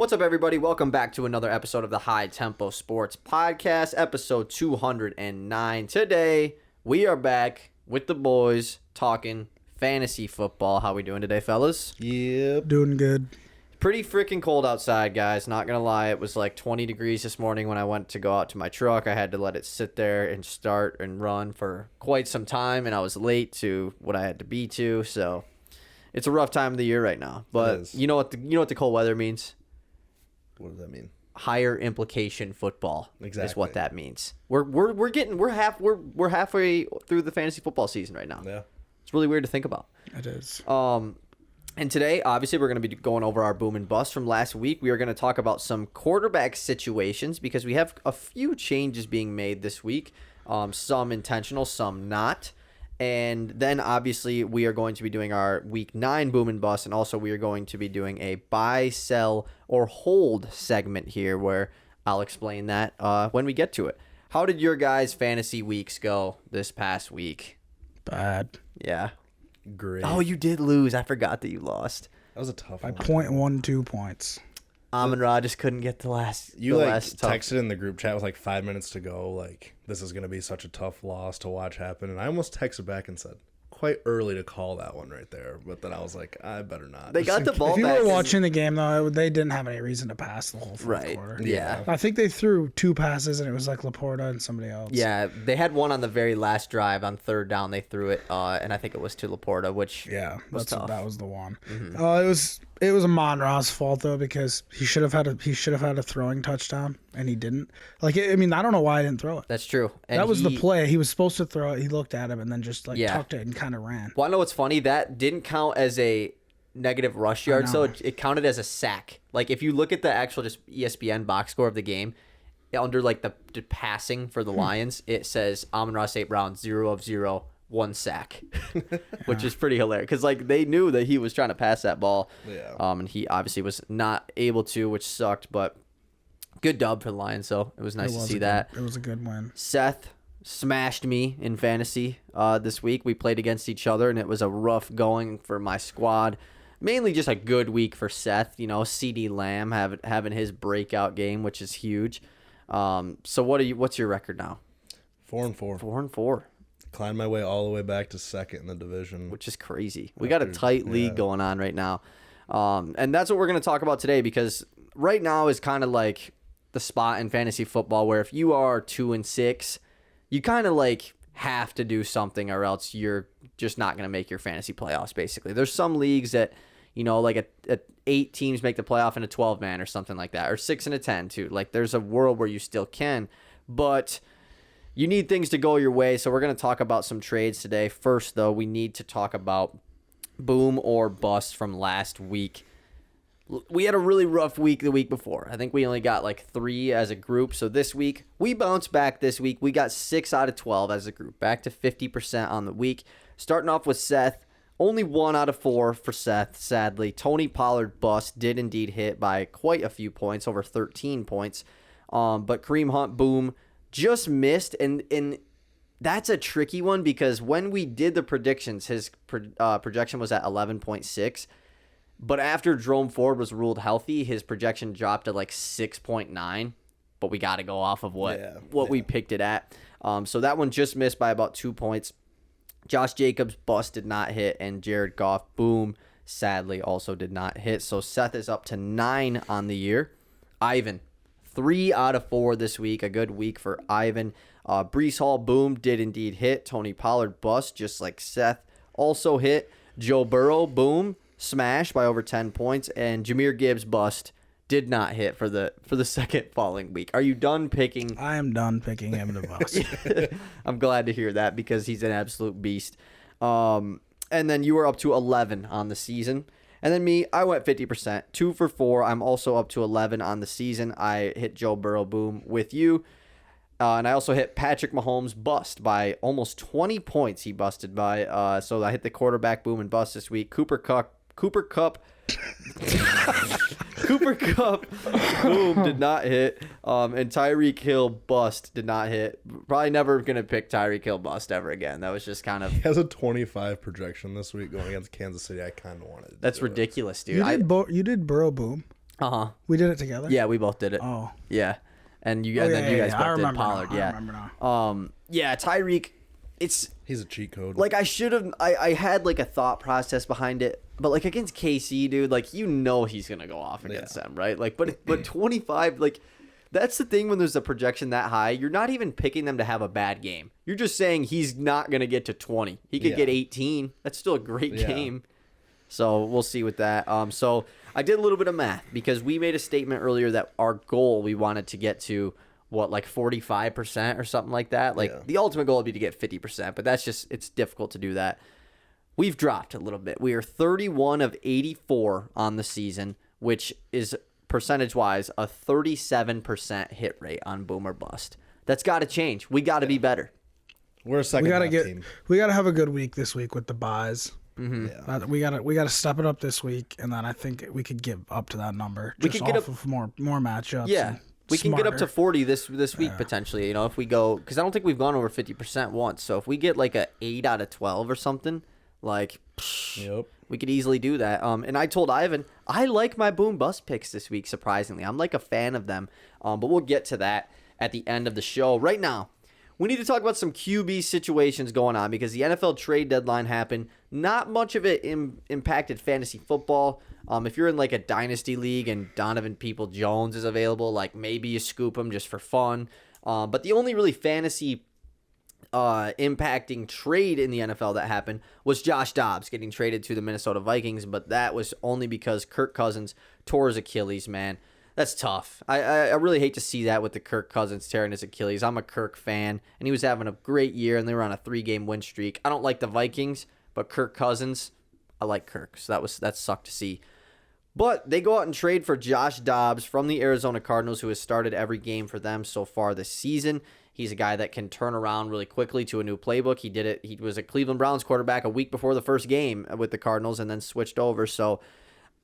What's up, everybody? Welcome back to another episode of the High Tempo Sports Podcast, episode 209. Today, we are back with the boys talking fantasy football. How we doing today, fellas? Yep. Doing good. Pretty freaking cold outside, guys. Not going to lie. It was like 20 degrees this morning when I went to go out to my truck. I had to let it sit there and start and run for quite some time, and I was late to what I had to be to, so it's a rough time of the year right now. But you know what the cold weather means? What does that mean? Higher implication football is what that means. We're halfway through the fantasy football season right now. Yeah. It's really weird to think about. It is. And today, obviously, we're going to be going over our boom and bust from last week. We are going to talk about some quarterback situations because we have a few changes being made this week. Some intentional, some not. And then, obviously, we are going to be doing our Week 9 boom and bust, and also we are going to be doing a buy, sell, or hold segment here where I'll explain that when we get to it. How did your guys' fantasy weeks go this past week? Bad. Yeah. Great. Oh, you did lose. I forgot that you lost. That was a tough By one. 0.12 points. Amon-Ra just couldn't get the last. You the like last tough. texted in the group chat with like 5 minutes to go, like, this is going to be such a tough loss to watch happen. And I almost texted back and said, quite early to call that one right there. But then I was like, I better not. They got the ball If you back. were watching the game, though, they didn't have any reason to pass the whole fourth quarter. Yeah. I think they threw 2 passes, and it was like Laporta and somebody else. Yeah, they had one on the very last drive on third down. They threw it, and I think it was to Laporta, which Yeah, tough. that was the one. Mm-hmm. It was Amon-Ra's fault though, because he should have had a throwing touchdown, and he didn't. Like, I mean, I don't know why I didn't throw it. that's true. And That was the play. He was supposed to throw it. He looked at him and then just tucked it and kind of ran. Well, I know what's funny. That didn't count as a negative rush yard, so it counted as a sack. Like, if you look at the actual just ESPN box score of the game, under like the passing for the Lions, it says Amon-Ra St. Brown 0 of 0. 1 sack, which is pretty hilarious because like they knew that he was trying to pass that ball, and he obviously was not able to, which sucked. But good dub for the Lions, so it was nice to see that. It was a good win. Seth smashed me in fantasy this week. We played against each other, and it was a rough going for my squad. Mainly just a good week for Seth. You know, CD Lamb having his breakout game, which is huge. So what's your record now? 4-4. 4-4. Climbed my way all the way back to second in the division. Which is crazy. We got a tight league going on right now. And that's what we're going to talk about today, because right now is kind of like the spot in fantasy football where if you are 2-6, you kind of like have to do something or else you're just not going to make your fantasy playoffs, basically. There's some leagues that, you know, like a 8 teams make the playoff in a 12-man or something like that, or 6 and a 10 too. Like there's a world where you still can, but you need things to go your way, so we're going to talk about some trades today. First, though, we need to talk about boom or bust from last week. We had a really rough week the week before. I think we only got like 3 as a group, so this week, we bounced back this week. We got 6 out of 12 as a group, back to 50% on the week. Starting off with Seth, only 1 out of 4 for Seth, sadly. Tony Pollard bust did indeed hit by quite a few points, over 13 points. But Kareem Hunt, boom, just missed, and that's a tricky one because when we did the predictions, his projection was at 11.6, but after Jerome Ford was ruled healthy, his projection dropped to like 6.9, but we got to go off of what we picked it at. So that one just missed by about 2 points. Josh Jacobs bust did not hit, and Jared Goff, boom, sadly also did not hit. So Seth is up to 9 on the year. Ivan, 3 out of 4 this week. A good week for Ivan. Breece Hall, boom, did indeed hit. Tony Pollard, bust, just like Seth, also hit. Joe Burrow, boom, smash by over 10 points. And Jahmyr Gibbs, bust, did not hit for the second following week. Are you done picking? I am done picking him to bust. I'm glad to hear that because he's an absolute beast. And then you were up to 11 on the season. And then me, I went 50%, 2 for 4. I'm also up to 11 on the season. I hit Joe Burrow, boom, with you. And I also hit Patrick Mahomes, bust by almost 20 points he busted by. So I hit the quarterback, boom, and bust this week. Cooper Kupp, boom, did not hit. And Tyreek Hill, bust, did not hit. Probably never going to pick Tyreek Hill bust ever again. That was just kind of... He has a 25 projection this week going against Kansas City. I kind of wanted to That's do ridiculous, dude. You did Burrow boom. We did it together. Yeah, we both did it. Oh. Yeah, and you guys both did Pollard. I remember now. Yeah, Tyreek. He's a cheat code. Like I should have. I had like a thought process behind it, but like against KC, dude, like he's gonna go off against them, right? Like, but 25, like. That's the thing when there's a projection that high. You're not even picking them to have a bad game. You're just saying he's not going to get to 20. He could get 18. That's still a great game. So we'll see with that. So I did a little bit of math because we made a statement earlier that our goal, we wanted to get to, like 45% or something like that. Like the ultimate goal would be to get 50%, but that's just, it's difficult to do that. We've dropped a little bit. We are 31 of 84 on the season, which is percentage-wise, a 37% hit rate on boom or bust. That's got to change. We got to be better. We're a second half team. We got to have a good week this week with the buys. Mm-hmm. Yeah. We got to step it up this week, and then I think we could get up to that number. We could get up of more matchups. Yeah, we can get up to 40 this week potentially. You know, if we go, because I don't think we've gone over 50% once. So if we get like a 8 out of 12 or something, like. Yep. We could easily do that. And I told Ivan, I like my boom bust picks this week, surprisingly. I'm like a fan of them. But we'll get to that at the end of the show. Right now, we need to talk about some QB situations going on because the NFL trade deadline happened. Not much of it impacted fantasy football. If you're in like a dynasty league and Donovan People-Jones is available, like maybe you scoop him just for fun. But the only really fantasy impacting trade in the NFL that happened was Josh Dobbs getting traded to the Minnesota Vikings, but that was only because Kirk Cousins tore his Achilles, man. That's tough. I really hate to see that with the Kirk Cousins tearing his Achilles. I'm a Kirk fan, and he was having a great year, and they were on a 3-game win streak. I don't like the Vikings, but Kirk Cousins, I like Kirk, so that sucked to see. But they go out and trade for Josh Dobbs from the Arizona Cardinals, who has started every game for them so far this season. He's a guy that can turn around really quickly to a new playbook. He did it. He was a Cleveland Browns quarterback a week before the first game with the Cardinals and then switched over. So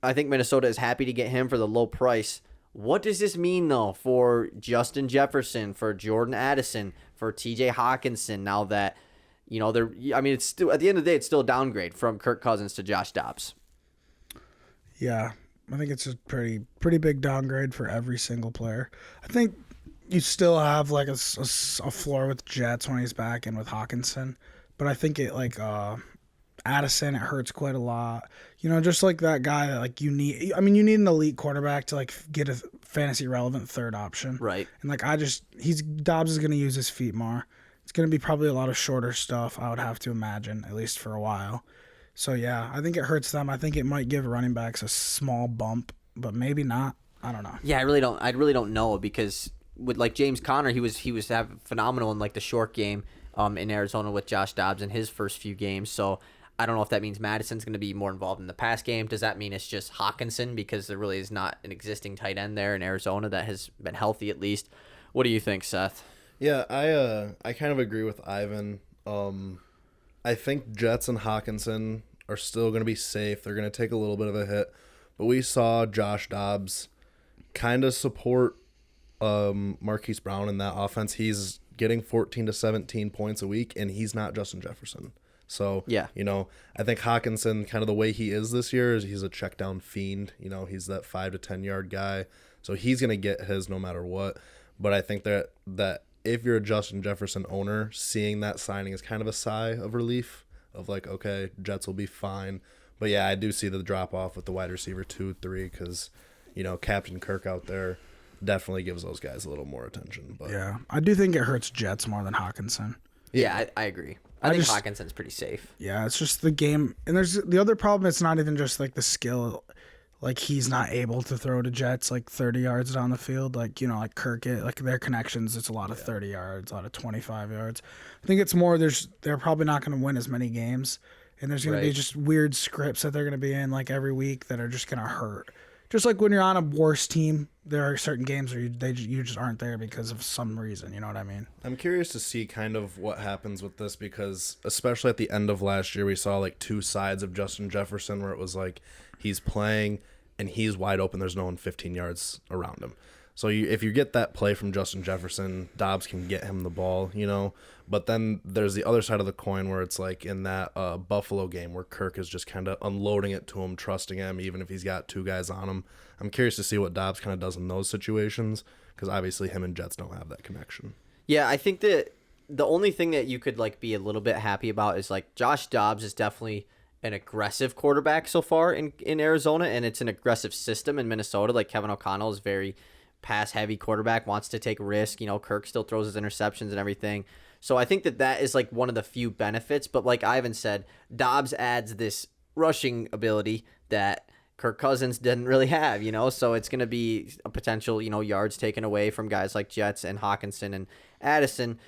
I think Minnesota is happy to get him for the low price. What does this mean, though, for Justin Jefferson, for Jordan Addison, for TJ Hawkinson, now that, it's still, at the end of the day, it's still a downgrade from Kirk Cousins to Josh Dobbs. Yeah, I think it's a pretty big downgrade for every single player. I think you still have like a floor with Jets when he's back and with Hawkinson, but I think it like Addison, it hurts quite a lot. Just like that guy that like you need. I mean, you need an elite quarterback to like get a fantasy relevant third option, right? And like Dobbs is going to use his feet more. It's going to be probably a lot of shorter stuff, I would have to imagine, at least for a while. So yeah, I think it hurts them. I think it might give running backs a small bump, but maybe not. I don't know. Yeah, I really don't know because with like James Conner, he was phenomenal in like the short game in Arizona with Josh Dobbs in his first few games. So I don't know if that means Madison's going to be more involved in the pass game. Does that mean it's just Hawkinson because there really is not an existing tight end there in Arizona that has been healthy at least? What do you think, Seth? Yeah, I kind of agree with Ivan. I think Jets and Hawkinson are still going to be safe. They're going to take a little bit of a hit, but we saw Josh Dobbs kind of support Marquise Brown in that offense. He's getting 14 to 17 points a week, and he's not Justin Jefferson. So, yeah, I think Hawkinson, kind of the way he is this year, is he's a check down fiend. He's that 5 to 10 yard guy. So he's going to get his no matter what. But I think that if you're a Justin Jefferson owner, seeing that signing is kind of a sigh of relief of like, okay, Jets will be fine. But yeah, I do see the drop off with the wide receiver 2, 3 because, Captain Kirk out there definitely gives those guys a little more attention. But yeah, I do think it hurts Jets more than Hawkinson. Yeah, I agree. I think Hawkinson's pretty safe. Yeah, it's just the game. And there's the other problem. It's not even just like the skill. Like he's not able to throw to Jets like 30 yards down the field. Like, like Kirk, like their connections, it's a lot of 30 yards, a lot of 25 yards. I think it's more they're probably not going to win as many games. And there's going to be just weird scripts that they're going to be in like every week that are just going to hurt. Just like when you're on a worse team, there are certain games where you just aren't there because of some reason. You know what I mean? I'm curious to see kind of what happens with this because especially at the end of last year, we saw like two sides of Justin Jefferson where it was like he's playing and he's wide open. There's no one 15 yards around him. So if you get that play from Justin Jefferson, Dobbs can get him the ball, But then there's the other side of the coin where it's like in that Buffalo game where Kirk is just kind of unloading it to him, trusting him, even if he's got 2 guys on him. I'm curious to see what Dobbs kind of does in those situations because obviously him and Jets don't have that connection. Yeah, I think that the only thing that you could like be a little bit happy about is like Josh Dobbs is definitely an aggressive quarterback so far in Arizona, and it's an aggressive system in Minnesota. Like Kevin O'Connell is very pass-heavy quarterback, wants to take risk. Kirk still throws his interceptions and everything. So I think that is like one of the few benefits. But like Ivan said, Dobbs adds this rushing ability that Kirk Cousins didn't really have, so it's going to be a potential, yards taken away from guys like Jets and Hawkinson and Addison.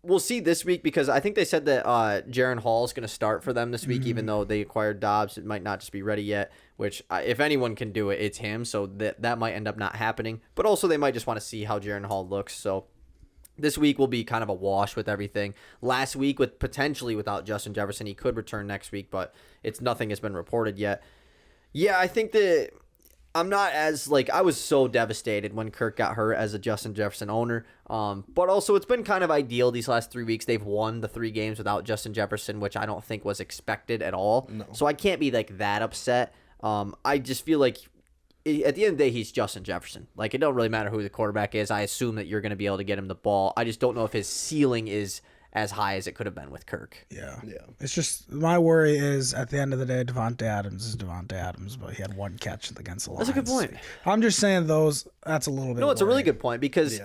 We'll see this week because I think they said that Jaron Hall is going to start for them this week, even though they acquired Dobbs. It might not just be ready yet, which if anyone can do it, it's him. So that might end up not happening. But also they might just want to see how Jaron Hall looks. So this week will be kind of a wash with everything. Last week, with potentially without Justin Jefferson, he could return next week, but nothing has been reported yet. Yeah, I think that I'm not as I was so devastated when Kirk got hurt as a Justin Jefferson owner. But also it's been kind of ideal these last 3 weeks. They've won the 3 games without Justin Jefferson, which I don't think was expected at all. No. So I can't be that upset. I just feel like at the end of the day, he's Justin Jefferson. It don't really matter who the quarterback is. I assume that you're going to be able to get him the ball. I just don't know if his ceiling is as high as it could have been with Kirk. Yeah. It's just my worry is at the end of the day, Devontae Adams is Devontae Adams, but he had 1 catch against the Lions. That's a good point. I'm just saying that's a little bit. No, it's a really good point because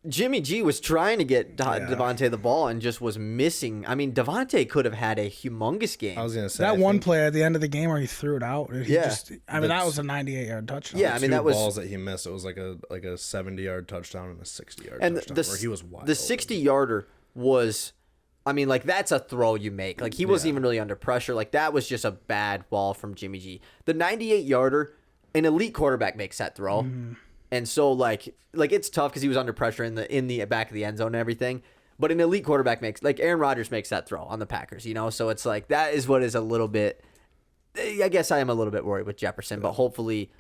Jimmy G was trying to get Devontae the ball and just was missing. I mean, Devontae could have had a humongous game. I was going to say that one play at the end of the game where he threw it out. That was a 98-yard touchdown. Yeah, I mean that was balls that he missed. It was like a 70-yard touchdown and a 60-yard touchdown where he was wide. The 60-yarder was, that's a throw you make. He wasn't even really under pressure. That was just a bad ball from Jimmy G. The 98-yarder, an elite quarterback makes that throw. Mm-hmm. And so, it's tough because he was under pressure in the back of the end zone and everything. But an elite quarterback makes, Aaron Rodgers makes that throw on the Packers, So it's that is what is a little bit, I guess I am a little bit worried with Jefferson, but hopefully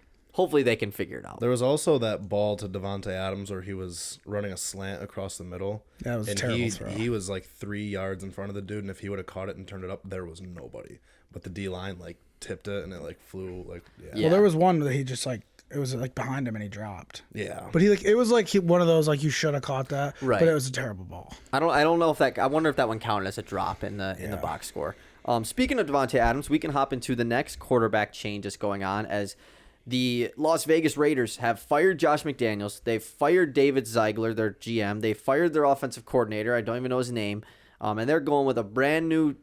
they can figure it out. There was also that ball to Devontae Adams where he was running a slant across the middle. That was a terrible throw. He was 3 yards in front of the dude, and if he would have caught it and turned it up, there was nobody. But the D-line, tipped it, and it, flew, Well, there was one that he just, it was behind him and he dropped. Yeah. But it was one of those you should have caught that. Right. But it was a terrible ball. I don't know if I wonder if that one counted as a drop in the box score. Speaking of Devontae Adams, we can hop into the next quarterback changes going on as the Las Vegas Raiders have fired Josh McDaniels. They've fired David Ziegler, their GM. They fired their offensive coordinator. I don't even know his name. And they're going with a brand new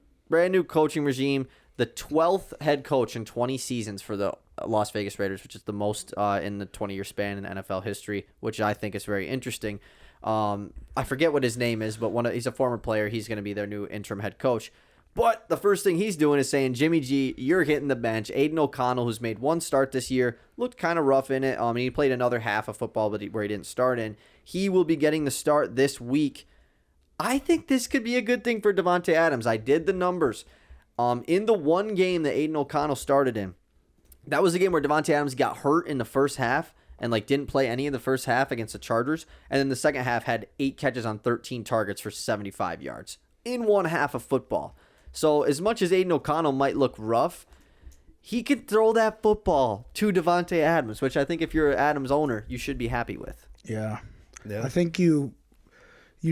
coaching regime. The 12th head coach in 20 seasons for the Las Vegas Raiders, which is the most in the 20-year span in NFL history, which I think is very interesting. I forget what his name is, but he's a former player. He's going to be their new interim head coach. But the first thing he's doing is saying, Jimmy G, you're hitting the bench. Aiden O'Connell, who's made 1 start this year, looked kind of rough in it. He played another half of football where he didn't start in. He will be getting the start this week. I think this could be a good thing for Devontae Adams. I did the numbers. In the 1 game that Aiden O'Connell started in, that was the game where Devontae Adams got hurt in the first half and didn't play any of the first half against the Chargers. And then the second half had 8 catches on 13 targets for 75 yards in 1 half of football. So as much as Aiden O'Connell might look rough, he could throw that football to Devontae Adams, which I think if you're an Adams owner, you should be happy with. Yeah. I think you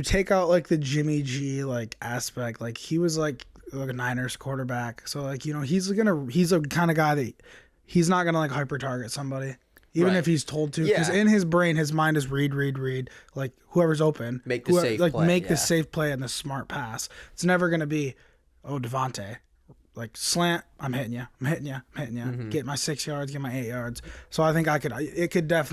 take out the Jimmy G aspect. He was a Niners quarterback. So he's a kind of guy that he's not gonna hyper target somebody. Even if he's told to, because in his brain, his mind is read. Whoever's open, make the safe play. Make the safe play and the smart pass. It's never gonna be, Devontae, slant. I'm hitting you. Mm-hmm. Get my 6 yards. Get my 8 yards. So I think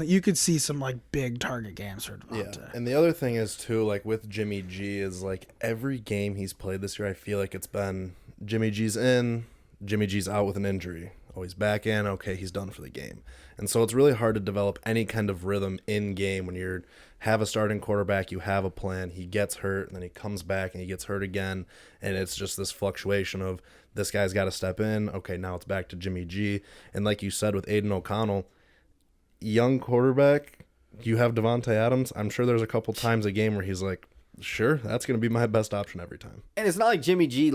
you could see some big target games for Devontae. Yeah, and the other thing is too, with Jimmy G is every game he's played this year, I feel like it's been Jimmy G's in, Jimmy G's out with an injury. Oh, he's back in. Okay, he's done for the game. And so it's really hard to develop any kind of rhythm in game when you have a starting quarterback, you have a plan, he gets hurt, and then he comes back and he gets hurt again, and it's just this fluctuation of this guy's got to step in. Okay, now it's back to Jimmy G. And like you said with Aiden O'Connell, young quarterback, you have Devontae Adams. I'm sure there's a couple times a game where he's Sure, that's going to be my best option every time. And it's not like Jimmy G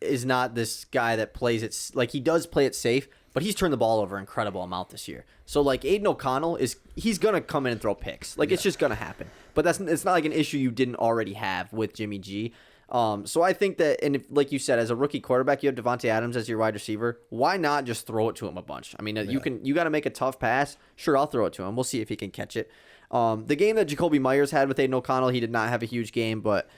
is not this guy that plays it like he does play it safe, but he's turned the ball over an incredible amount this year. So like Aiden O'Connell he's gonna come in and throw picks. Like it's just gonna happen. But it's not like an issue you didn't already have with Jimmy G. So I think that, and if, like you said, as a rookie quarterback, you have Davante Adams as your wide receiver. Why not just throw it to him a bunch? I mean, you got to make a tough pass. Sure, I'll throw it to him. We'll see if he can catch it. The game that Jacoby Myers had with Aiden O'Connell, he did not have a huge game, but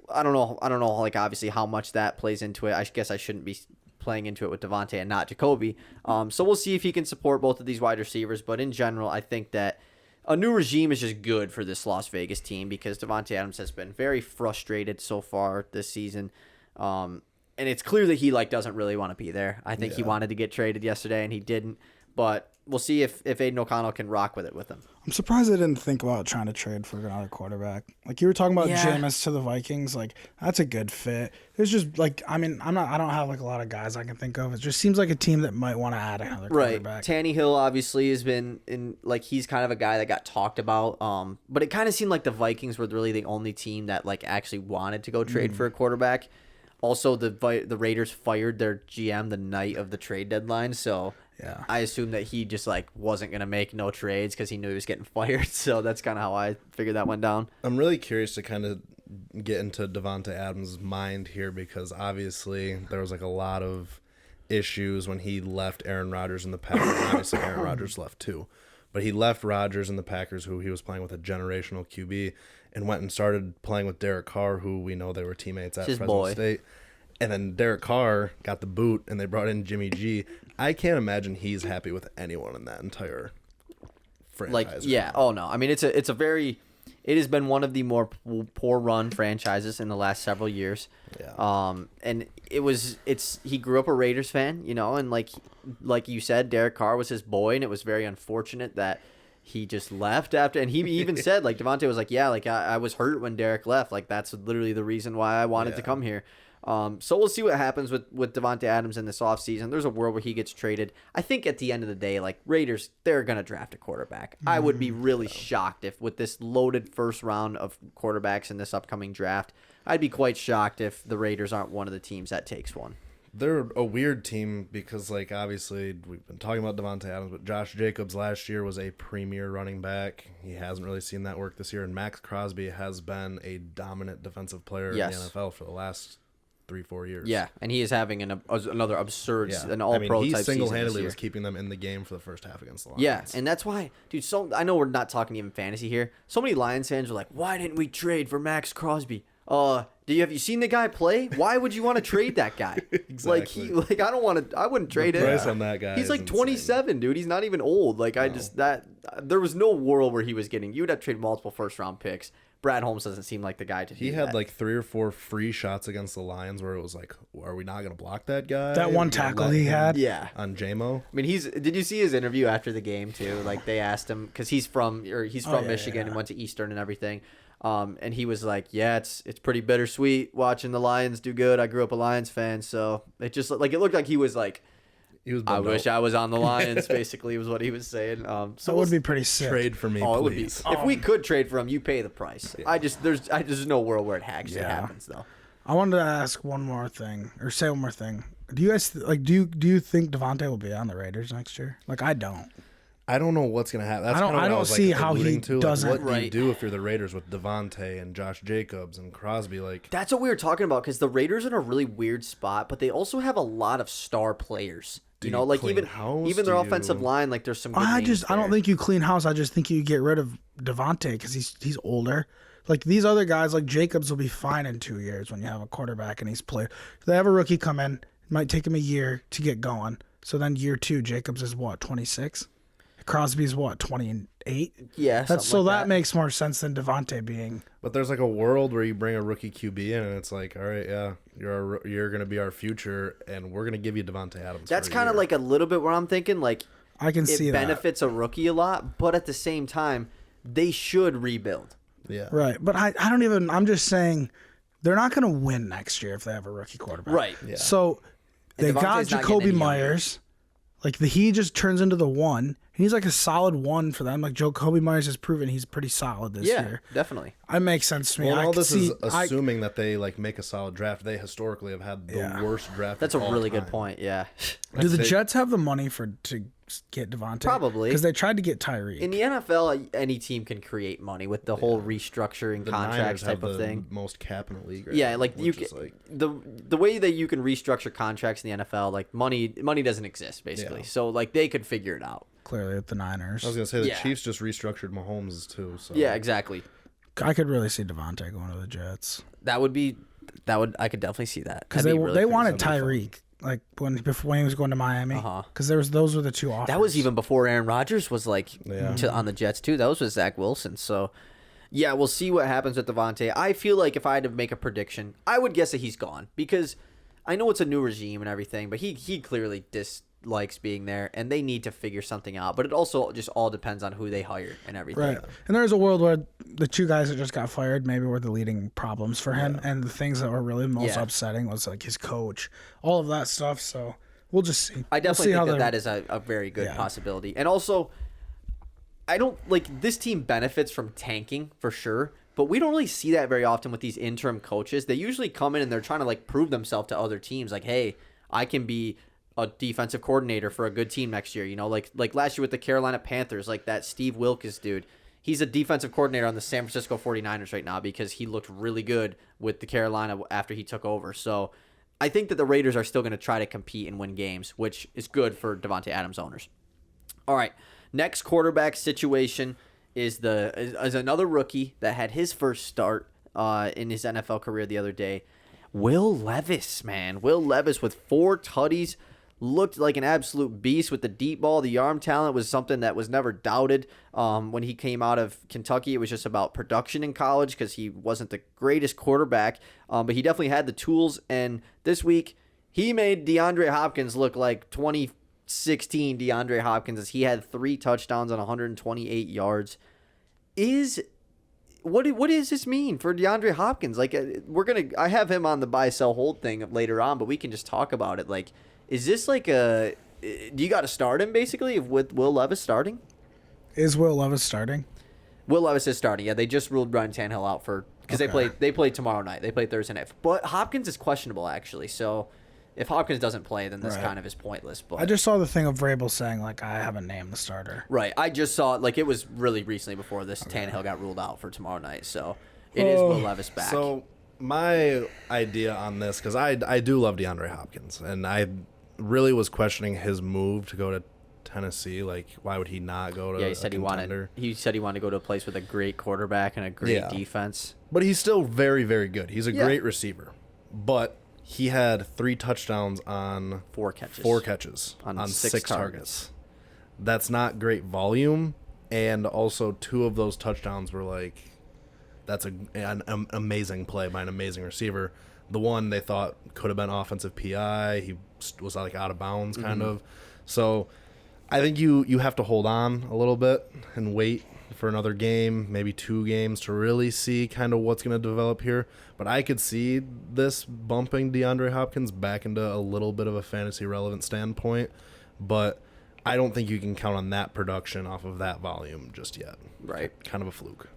I don't know, like obviously how much that plays into it. I guess I shouldn't be playing into it with Davante and not Jacoby. So we'll see if he can support both of these wide receivers. But in general, I think that a new regime is just good for this Las Vegas team because Davante Adams has been very frustrated so far this season. And it's clear that he doesn't really want to be there. I think he wanted to get traded yesterday and he didn't. But we'll see if Aiden O'Connell can rock with him. I'm surprised they didn't think about trying to trade for another quarterback. Like you were talking about Jameis to the Vikings, like that's a good fit. It's just I don't have a lot of guys I can think of. It just seems like a team that might want to add another quarterback. Tannehill obviously has been he's kind of a guy that got talked about. But it kind of seemed like the Vikings were really the only team that actually wanted to go trade for a quarterback. Also, the Raiders fired their GM the night of the trade deadline, so yeah, I assumed that he just wasn't gonna make no trades because he knew he was getting fired. So that's kind of how I figured that went down. I'm really curious to kind of get into Davante Adams' mind here because obviously there was a lot of issues when he left Aaron Rodgers in the Packers. Obviously, Aaron Rodgers left too, but he left Rodgers in the Packers, who he was playing with a generational QB, and went and started playing with Derek Carr, who we know they were teammates at Fresno State. And then Derek Carr got the boot, and they brought in Jimmy G. I can't imagine he's happy with anyone in that entire franchise. Oh no. I mean, it has been one of the more poor run franchises in the last several years. Yeah. And he grew up a Raiders fan, and like you said, Derek Carr was his boy, and it was very unfortunate that he just left after. And he even said, Davante was I was hurt when Derek left. That's literally the reason why I wanted to come here. So we'll see what happens with Davante Adams in this offseason. There's a world where he gets traded. I think at the end of the day, Raiders, they're going to draft a quarterback. I would be really shocked if with this loaded first round of quarterbacks in this upcoming draft, I'd be quite shocked if the Raiders aren't one of the teams that takes one. They're a weird team because, obviously we've been talking about Davante Adams, but Josh Jacobs last year was a premier running back. He hasn't really seen that work this year, and Max Crosby has been a dominant defensive player in the NFL for the last 3-4 years. Yeah, and he is having another absurd, an all-pro he type season single-handedly was keeping them in the game for the first half against the Lions. Yeah, and that's why, dude, I know we're not talking even fantasy here. So many Lions fans are like, why didn't we trade for Max Crosby? Have you seen the guy play? Why would you want to trade that guy? Exactly. I wouldn't trade him. The price on that guy He's 27, insane. dude. He's not even old. There was no world where he was getting, you would have to trade multiple first-round picks. Brad Holmes doesn't seem like the guy to do He had 3 or 4 free shots against the Lions where it was are we not going to block that guy? That one tackle he had? Yeah. On JMO? I mean, did you see his interview after the game, too? They asked him, because he's from Michigan and went to Eastern and everything. And he was like, yeah, it's pretty bittersweet watching the Lions do good. I grew up a Lions fan, so it just, it looked like he was I wish I was on the Lions, basically, was what he was saying. So that would be pretty sick. Trade for me, please. If we could trade for him, you pay the price. Yeah. There's no world where it actually happens, though. I wanted to ask one more thing, or say one more thing. Do you guys, do you think Davante will be on the Raiders next year? I don't. I don't know what's going to happen. That's I don't see how he doesn't. What do you do if you're the Raiders with Davante and Josh Jacobs and Crosby? That's what we were talking about, because the Raiders are in a really weird spot, but they also have a lot of star players. Even their offensive line, there's some good names I don't think you clean house. I just think you get rid of Davante because he's older. These other guys, Jacobs, will be fine in 2 years when you have a quarterback and he's played. They have a rookie come in. It might take him a year to get going. So then year 2, Jacobs is 26? Crosby's 28? Yeah. That makes more sense than Davante being. But there's a world where you bring a rookie QB in and it's all right, yeah, you're going to be our future and we're going to give you Davante Adams. That's kind of a little bit where I'm thinking I can see it benefits a rookie a lot, but at the same time, they should rebuild. Yeah. Right. But I'm just saying they're not going to win next year if they have a rookie quarterback. Right. Yeah. So they got Jacoby Myers. Like he just turns into the one. And he's like a solid one for them. Like Jacoby Myers has proven he's pretty solid this year. Yeah, definitely. It makes sense to me. Well, I all could this see, is assuming that they like make a solid draft. They historically have had the worst draft. That's a of all really good time. point. Yeah. do the Jets have the money to get Devontae? Probably. Because they tried to get Tyreek. In the NFL, any team can create money with the whole restructuring The contracts Niners type have of the thing. most cap in the league. Right Yeah, now, like you which is, can, like, the way that you can restructure contracts in the NFL, like money doesn't exist basically. Yeah. So like they could figure it out. Clearly with the Niners. I was gonna say the Yeah. Chiefs just restructured Mahomes too. So Yeah, exactly. I could really see Devontae going to the Jets. I could definitely see that. Because That'd they be really wanted crazy. Tyreek. Like before he was going to Miami. Uh-huh. Because those were the two offers. That was even before Aaron Rodgers was like on the Jets too. That was with Zach Wilson. So yeah, we'll see what happens with Devontae. I feel like if I had to make a prediction, I would guess that he's gone because I know it's a new regime and everything, but he clearly dislikes being there, and they need to figure something out. But it also just all depends on who they hire and everything. Right. And there's a world where the two guys that just got fired maybe were the leading problems for him. And the things that were really most upsetting was like his coach, all of that stuff. So we'll just see. I definitely we'll see think that is a very good possibility. And also, I don't like this team benefits from tanking for sure, but we don't really see that very often with these interim coaches. They usually come in and they're trying to like prove themselves to other teams. Like, hey, I can be a defensive coordinator for a good team next year. You know, like last year with the Carolina Panthers, like that Steve Wilkes dude. He's a defensive coordinator on the San Francisco 49ers right now because he looked really good with the Carolina after he took over. So I think that the Raiders are still going to try to compete and win games, which is good for Devontae Adams owners. All right, next quarterback situation is another rookie that had his first start in his NFL career the other day. Will Levis, man. Will Levis with 4 tutties. Looked like an absolute beast with the deep ball. The arm talent was something that was never doubted when he came out of Kentucky. It was just about production in college because he wasn't the greatest quarterback, but he definitely had the tools. And this week, he made DeAndre Hopkins look like 2016 DeAndre Hopkins as he had 3 touchdowns on 128 yards. What does this mean for DeAndre Hopkins? Like I have him on the buy, sell, hold thing later on, but we can just talk about it. Like, is this like do you got to start him basically with Will Levis starting? Is Will Levis starting? Will Levis is starting. Yeah, they just ruled Ryan Tannehill out because they play tomorrow night. They play Thursday night. But Hopkins is questionable actually. So if Hopkins doesn't play, then this kind of is pointless. But I just saw the thing of Vrabel saying like I haven't named the starter. Right. I just saw it like it was really recently before this Tannehill got ruled out for tomorrow night. So it is Will Levis back. So my idea on this, because I do love DeAndre Hopkins, and I really was questioning his move to go to Tennessee. Like, why would he not go to? Yeah, he said he wanted to go to a place with a great quarterback and a great defense. But he's still very, very good. He's a great receiver. But he had 3 touchdowns on 4 catches. 4 catches on 6 targets. That's not great volume, and also 2 of those touchdowns were like, that's an amazing play by an amazing receiver. The one they thought could have been offensive PI. He was like out of bounds kind of. So I think you have to hold on a little bit and wait for another game, maybe 2 games to really see kind of what's going to develop here. But I could see this bumping DeAndre Hopkins back into a little bit of a fantasy relevant standpoint. But I don't think you can count on that production off of that volume just yet. Right. Kind of a fluke.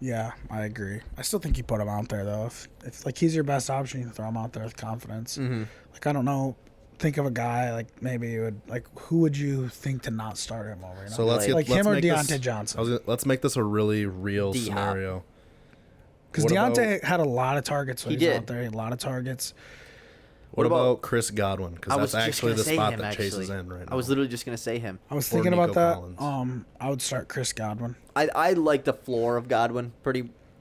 Yeah, I agree. I still think you put him out there though. If like he's your best option, you can throw him out there with confidence. Like I don't know, think of a guy like maybe you would like who would you think to not start him over? You know? So let's him or make Deontay Johnson. Let's make this a really real scenario. Because Deontay had a lot of targets when he was out there. He had a lot of targets. What about Chris Godwin? Because that's actually the spot that Chase is in right now. I was literally just going to say him. I was thinking about that. I would start Chris Godwin. I like the floor of Godwin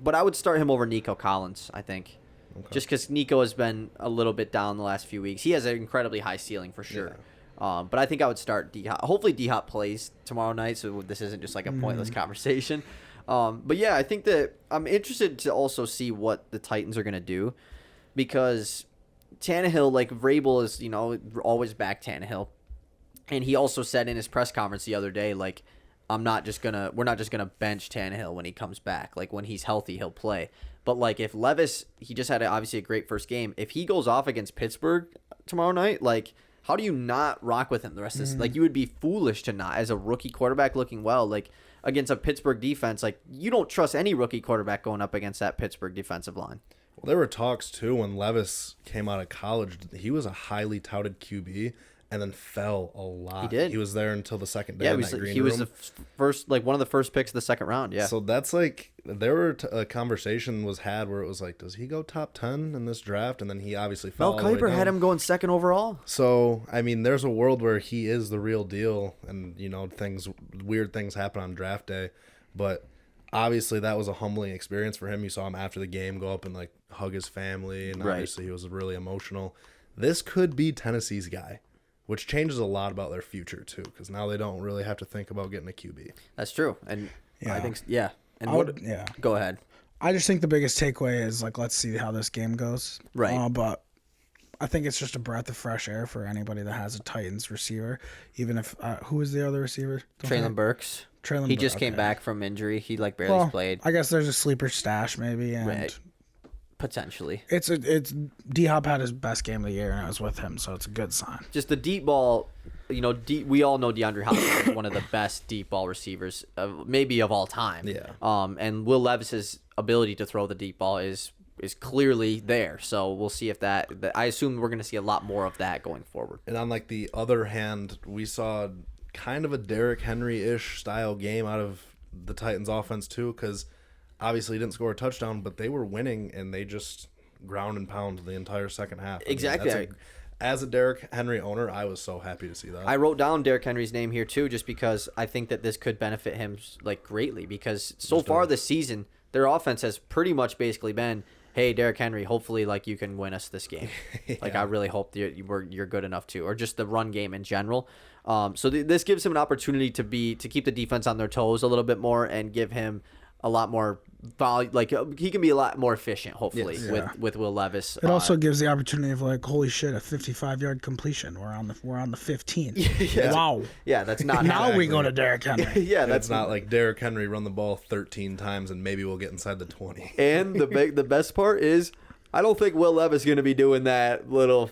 but I would start him over Nico Collins, I think. Okay. Just because Nico has been a little bit down the last few weeks. He has an incredibly high ceiling for sure. Yeah. But I think I would start D-Hop. Hopefully D-Hop plays tomorrow night, so this isn't just like a pointless conversation. But yeah, I think that I'm interested to also see what the Titans are going to do because Tannehill, like Vrabel is, always back Tannehill. And he also said in his press conference the other day, like, we're not just gonna bench Tannehill when he comes back. Like when he's healthy, he'll play. But like if Levis, he just had obviously a great first game. If he goes off against Pittsburgh tomorrow night, like how do you not rock with him the rest of this? Like, you would be foolish to not, as a rookie quarterback looking well, like against a Pittsburgh defense. Like, you don't trust any rookie quarterback going up against that Pittsburgh defensive line. Well, there were talks too when Levis came out of college. He was a highly touted QB and then fell a lot. He did. He was there until the second day Yeah, in that green he room. was the first, like one of the first picks of the second round. Yeah. So that's like, there were a conversation was had where it was like, does he go top 10 in this draft? And then he obviously fell. Mel all the way Kiper had down. him going second overall. So, I mean, there's a world where he is the real deal, and, you know, weird things happen on draft day. But obviously that was a humbling experience for him. You saw him after the game go up and, like, hug his family, and Right. obviously he was really emotional. This could be Tennessee's guy, which changes a lot about their future, too, because now they don't really have to think about getting a QB. That's true. And Yeah. I think, yeah. And Yeah. Go ahead. I just think the biggest takeaway is, like, let's see how this game goes. Right. But I think it's just a breath of fresh air for anybody that has a Titans receiver. Even if who is the other receiver? Traylon Burks. Traylon He Burks, just came okay. back from injury. He like barely played. I guess there's a sleeper stash maybe, and Right. Potentially. it's D Hop had his best game of the year, and it was with him, so it's a good sign. Just the deep ball, you know, we all know DeAndre Hopkins is one of the best deep ball receivers, maybe of all time. Yeah. And Will Levis's ability to throw the deep ball is clearly there. So we'll see if that I assume we're going to see a lot more of that going forward. And on, like, the other hand, we saw kind of a Derrick Henry-ish style game out of the Titans offense, too, because obviously he didn't score a touchdown, but they were winning, and they just ground and pound the entire second half. I mean, Exactly. as a Derrick Henry owner, I was so happy to see that. I wrote down Derrick Henry's name here too, just because I think that this could benefit him like greatly. Because so far this season, their offense has pretty much basically been, "Hey, Derrick Henry, hopefully like you can win us this game." Like I really hope you're good enough to, or just the run game in general. So this gives him an opportunity to keep the defense on their toes a little bit more and give him a lot more value. Like he can be a lot more efficient, hopefully, Yes. with Will Levis. It also gives the opportunity of, like, holy shit, a 55-yard completion. We're on the 15th. Yeah. Wow. Yeah, that's not Now we go to Derrick Henry. yeah, That's that's not like Derrick Henry run the ball 13 times and maybe we'll get inside the 20. And the best part is, I don't think Will Levis is going to be doing that little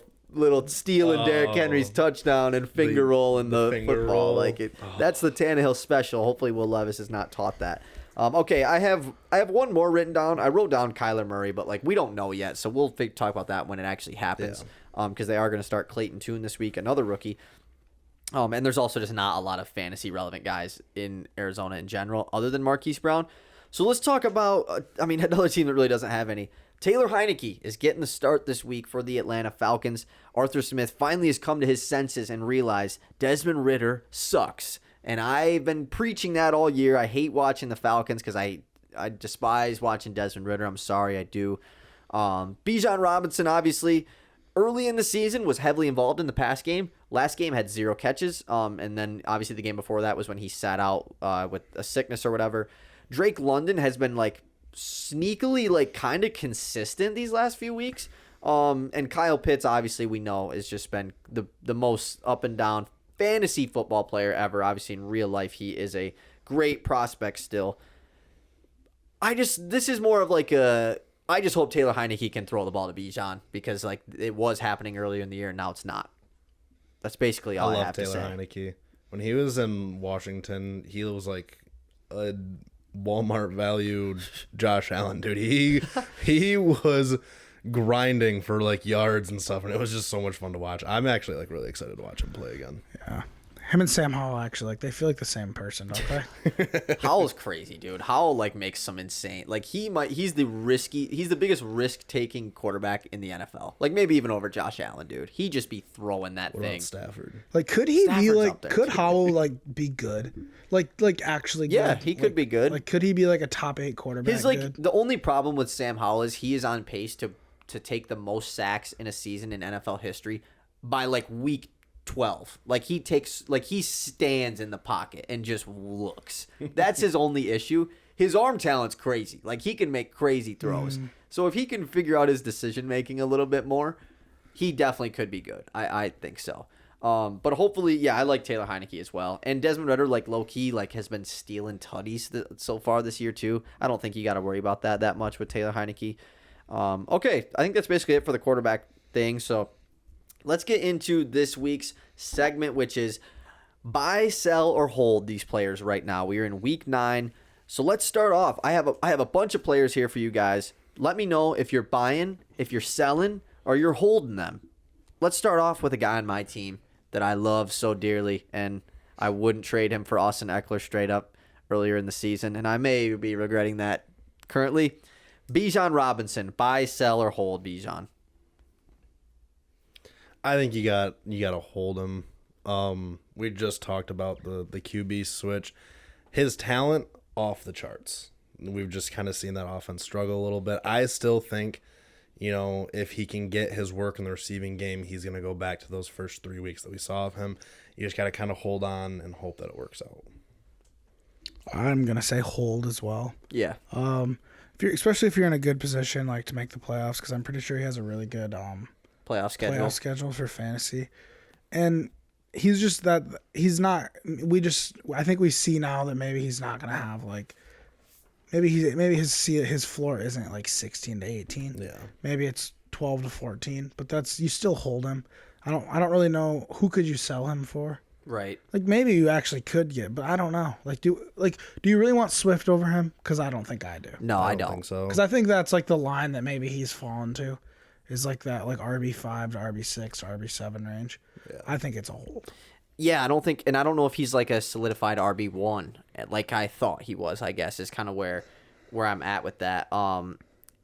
stealing Derrick Henry's touchdown and finger roll in the finger football. roll. Like that's the Tannehill special. Hopefully Will Levis is not taught that. Okay, I have one more written down. I wrote down Kyler Murray, but like we don't know yet, so we'll talk about that when it actually happens. Because they are going to start Clayton Tune this week, another rookie. And there's also just not a lot of fantasy relevant guys in Arizona in general, other than Marquise Brown. So let's talk about, another team that really doesn't have any. Taylor Heineke is getting the start this week for the Atlanta Falcons. Arthur Smith finally has come to his senses and realized Desmond Ridder sucks. And I've been preaching that all year. I hate watching the Falcons because I despise watching Desmond Ridder. I'm sorry, I do. Bijan Robinson, obviously, early in the season was heavily involved in the pass game. Last game had 0 catches. And then obviously the game before that was when he sat out with a sickness or whatever. Drake London has been like sneakily like kind of consistent these last few weeks. And Kyle Pitts, obviously we know, has just been the most up and down fantasy football player ever. Obviously in real life he is a great prospect still. This is more of like I just hope Taylor Heineke can throw the ball to Bijan, because like it was happening earlier in the year and now it's not. That's basically all I have Taylor to say. Heineke. When he was in Washington, he was like a Walmart valued Josh Allen, dude. He was grinding for like yards and stuff, and it was just so much fun to watch. I'm actually like really excited to watch him play again. Yeah. Him and Sam Howell, actually, like, they feel like the same person, don't they? Howell's crazy, dude. Howell like makes some insane. Like he's the biggest risk-taking quarterback in the NFL. Like maybe even over Josh Allen, dude. He just be throwing that What thing. about Stafford? Like, could he be Stafford's like? up there, Could too. Howell like be good? Like actually? Yeah, good? he could be good. Like, could he be like a top 8 quarterback? His like good? the only problem with Sam Howell is he is on pace to take the most sacks in a season in NFL history by like week 12. Like he stands in the pocket and just looks. That's his only issue. His arm talent's crazy. Like he can make crazy throws. So if he can figure out his decision making a little bit more, he definitely could be good. I think so. But hopefully, yeah, I like Taylor Heineke as well. And Desmond Ridder, like low key, like has been stealing tutties so far this year too. I don't think you got to worry about that much with Taylor Heineke. Okay, I think that's basically it for the quarterback thing. So let's get into this week's segment, which is buy, sell, or hold these players right now. We are in week 9. So let's start off. I have a bunch of players here for you guys. Let me know if you're buying, if you're selling, or you're holding them. Let's start off with a guy on my team that I love so dearly, and I wouldn't trade him for Austin Eckler straight up earlier in the season, and I may be regretting that currently. Bijan Robinson, buy, sell, or hold Bijan? I think you got to hold him. We just talked about the QB switch. His talent off the charts. We've just kind of seen that offense struggle a little bit. I still think, if he can get his work in the receiving game, he's going to go back to those first 3 weeks that we saw of him. You just got to kind of hold on and hope that it works out. I'm going to say hold as well. Yeah. Especially if you're in a good position, like to make the playoffs, because I'm pretty sure he has a really good playoff schedule for fantasy. And he's just that he's not. I think we see now that maybe he's not going to have maybe his floor isn't like 16 to 18. Yeah. Maybe it's 12 to 14. But you still hold him. I don't really know who could you sell him for. Right. Like maybe you actually could get, but I don't know. Do you really want Swift over him? Because I don't think I do. No, I don't think so. Because I think that's like the line that maybe he's fallen to, is like that RB5 to RB6 to RB7 range. Yeah. I think it's a hold. Yeah, I don't know if he's like a solidified RB1 like I thought he was. I guess is kind of where I'm at with that.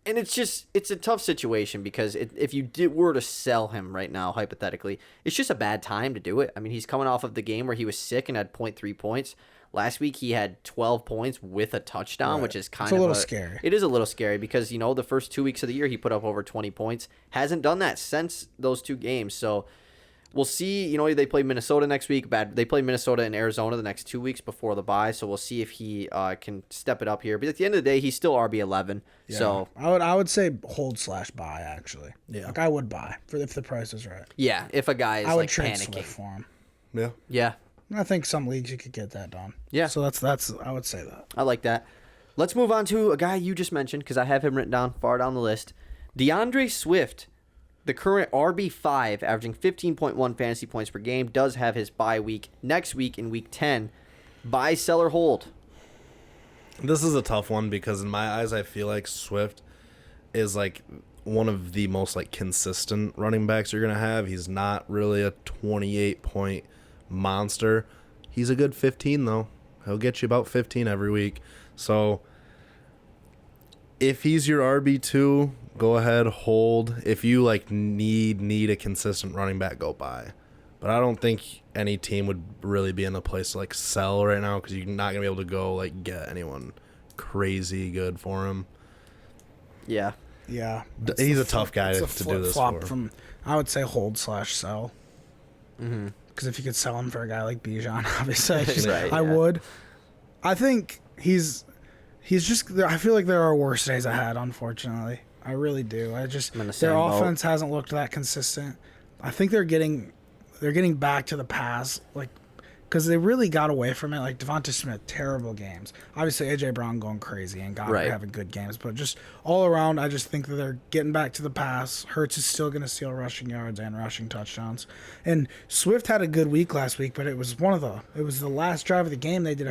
And it's a tough situation because if you were to sell him right now, hypothetically, it's just a bad time to do it. I mean, he's coming off of the game where he was sick and had 0.3 points. Last week he had 12 points with a touchdown, which is kind of a little scary. It is a little scary because, the first 2 weeks of the year he put up over 20 points. Hasn't done that since those 2 games. So we'll see. They play Minnesota next week. They play Minnesota and Arizona the next 2 weeks before the bye. So we'll see if he can step it up here. But at the end of the day, he's still RB11. Yeah. So I would say hold/buy actually. Yeah. I would buy if the price is right. yeah, if a guy is I would trade panicking Swift for him. Yeah. Yeah. I think some leagues you could get that done. Yeah. So that's I would say that. I like that. Let's move on to a guy you just mentioned because I have him written down far down the list. DeAndre Swift, the current RB5, averaging 15.1 fantasy points per game, does have his bye week next week in week 10. Buy, sell, or hold? This is a tough one because in my eyes, I feel like Swift is one of the most consistent running backs you're going to have. He's not really a 28-point monster. He's a good 15 though. He'll get you about 15 every week. So if he's your RB2, go ahead, hold. If you need a consistent running back, go buy. But I don't think any team would really be in a place to sell right now because you're not gonna be able to go get anyone crazy good for him. Yeah. Yeah. He's a tough guy to do this for. I would say hold/sell. Mm-hmm. Because if you could sell him for a guy like Bijan, obviously, Right, I would. I think he's just. I feel like there are worse days ahead. Unfortunately, I really do. Their offense hasn't looked that consistent. I think they're getting back to the pass, because they really got away from it. Devonta Smith, terrible games. Obviously, A.J. Brown going crazy and Goddard having good games. But just all around, I just think that they're getting back to the pass. Hurts is still going to steal rushing yards and rushing touchdowns. And Swift had a good week last week, but it was the last drive of the game. They did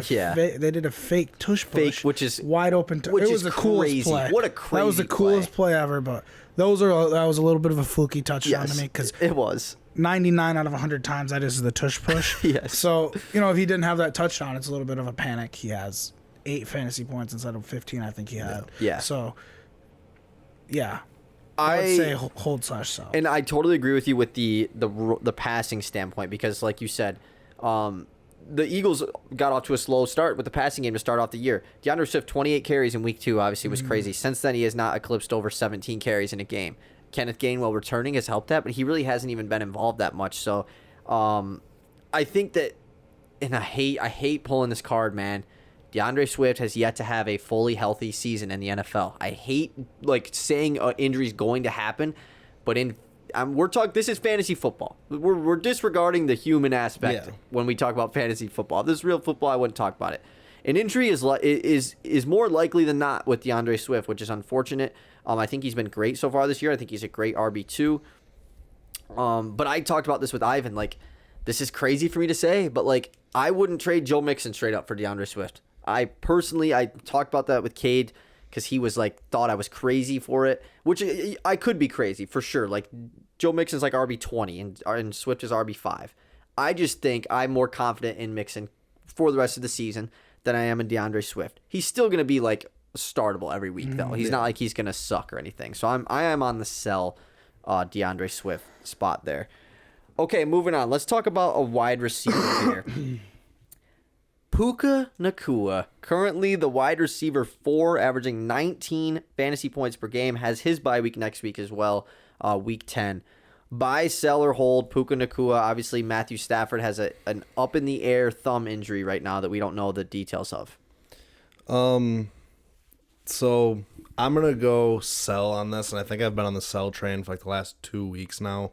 a fake tush push, which is wide open. It was the coolest play. What a crazy That was the coolest play ever. But that was a little bit of a fluky touchdown to me because it was. 99 out of 100 times that is the tush push. Yes. So, if he didn't have that touchdown, it's a little bit of a panic. He has 8 fantasy points instead of 15 I think he had. Yeah. So, yeah. I would say hold/sell. And I totally agree with you with the passing standpoint because like you said, the Eagles got off to a slow start with the passing game to start off the year. DeAndre Swift, 28 carries in week 2, obviously was crazy. Since then, he has not eclipsed over 17 carries in a game. Kenneth Gainwell returning has helped that, but he really hasn't even been involved that much. So I think that, and I hate pulling this card, man. DeAndre Swift has yet to have a fully healthy season in the NFL. I hate saying an injury is going to happen, but this is fantasy football. We're disregarding the human aspect when we talk about fantasy football. If this is real football, I wouldn't talk about it. An injury is more likely than not with DeAndre Swift, which is unfortunate. I think he's been great so far this year. I think he's a great RB2. But I talked about this with Ivan. Like, this is crazy for me to say, but like, I wouldn't trade Joe Mixon straight up for DeAndre Swift. I talked about that with Cade because he was like, thought I was crazy for it, which I could be crazy for sure. Like, Joe Mixon's like RB20 and Swift is RB5. I just think I'm more confident in Mixon for the rest of the season than I am in DeAndre Swift. He's still going to be like startable every week though. He's not like he's going to suck or anything. So I am on the sell DeAndre Swift spot there. Okay, moving on. Let's talk about a wide receiver here. Puka Nacua, currently the wide receiver 4, averaging 19 fantasy points per game, has his bye week next week as well, week 10. Buy, sell, or hold Puka Nacua. Obviously, Matthew Stafford has an up-in-the-air thumb injury right now that we don't know the details of. So I'm going to go sell on this, and I think I've been on the sell train for like the last 2 weeks now.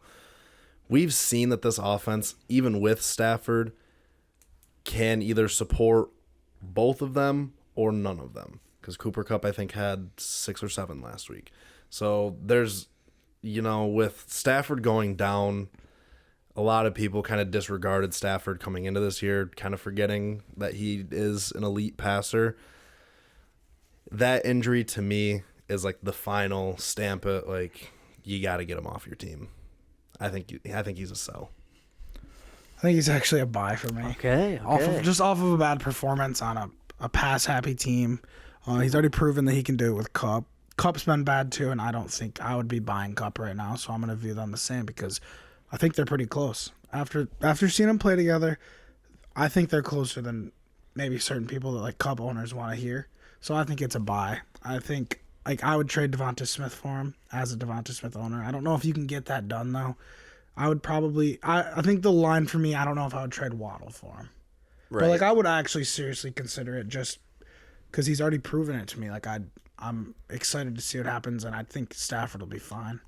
We've seen that this offense, even with Stafford, can either support both of them or none of them. Because Cooper Kupp, I think, had 6 or 7 last week. So there's, with Stafford going down, a lot of people kind of disregarded Stafford coming into this year, kind of forgetting that he is an elite passer. That injury to me is like the final stamp it, like, you got to get him off your team. I think he's a sell. I think he's actually a buy for me. Okay. Off of a bad performance on a pass-happy team. He's already proven that he can do it with Kupp. Kupp's been bad too, and I don't think I would be buying Kupp right now, so I'm going to view them the same because I think they're pretty close. After seeing them play together, I think they're closer than maybe certain people that like Kupp owners want to hear. So I think it's a buy. I think I would trade Devonta Smith for him as a Devonta Smith owner. I don't know if you can get that done though. I would probably I think the line for me, I don't know if I would trade Waddle for him. Right. But like I would actually seriously consider it just because he's already proven it to me. Like I'm excited to see what happens, and I think Stafford will be fine.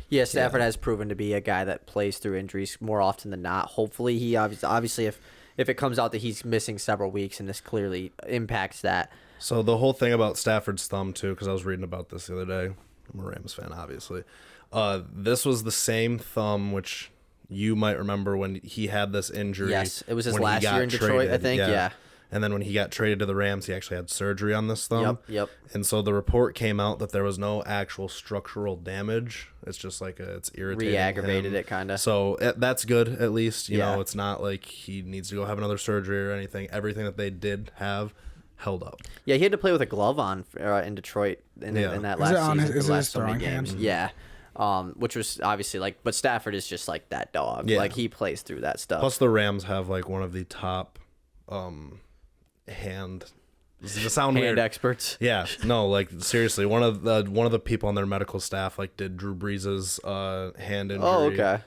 Yeah, Stafford has proven to be a guy that plays through injuries more often than not. Hopefully, he obviously if it comes out that he's missing several weeks, and this clearly impacts that. So the whole thing about Stafford's thumb too, because I was reading about this the other day. I'm a Rams fan, obviously. This was the same thumb which you might remember when he had this injury. Yes, it was his last year in Detroit, I think. Yeah. And then when he got traded to the Rams, he actually had surgery on this thumb. Yep. And so the report came out that there was no actual structural damage. It's just like it's irritating. Re-aggravated it, kind of. So that's good, at least. You know, it's not like he needs to go have another surgery or anything. Everything that they did have held up. Yeah, he had to play with a glove on in Detroit in that last season. Is the it last so many games. Yeah. Which was obviously like, but Stafford is just like that dog. Yeah. Like he plays through that stuff. Plus the Rams have like one of the top hand experts. Yeah, no, like seriously, one of the people on their medical staff like did Drew Brees' hand injury. Oh, okay.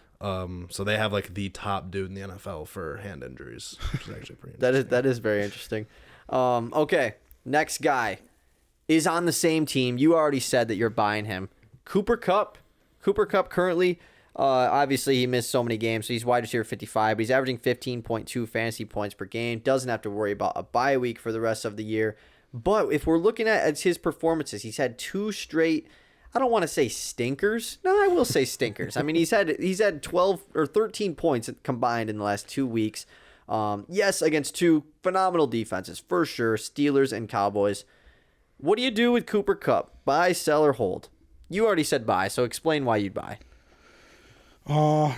So they have like the top dude in the NFL for hand injuries, which is actually pretty interesting. that is very interesting. Okay, next guy is on the same team. You already said that you're buying him. Cooper Kupp currently, obviously he missed so many games, so he's wide receiver 55, but he's averaging 15.2 fantasy points per game. Doesn't have to worry about a bye week for the rest of the year. But if we're looking at his performances, he's had 2 straight, I don't want to say stinkers. No, I will say stinkers. I mean, he's had 12 or 13 points combined in the last 2 weeks. Yes, against 2 phenomenal defenses, for sure, Steelers and Cowboys. What do you do with Cooper Kupp? Buy, sell, or hold? You already said buy, so explain why you'd buy. I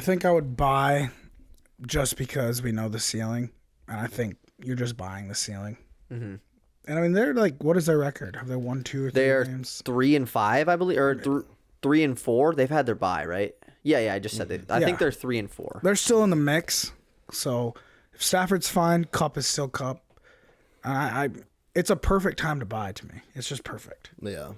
think I would buy just because we know the ceiling, and I think you're just buying the ceiling. Mm-hmm. And I mean, they're like, what is their record? Have they won 2 or 3 games? They're 3-5, I believe, or 3-4. They've had their bye, right? Yeah. I just said that. I think they're 3-4. They're still in the mix. So if Stafford's fine, Kupp is still Kupp. It's a perfect time to buy to me. It's just perfect. Yeah.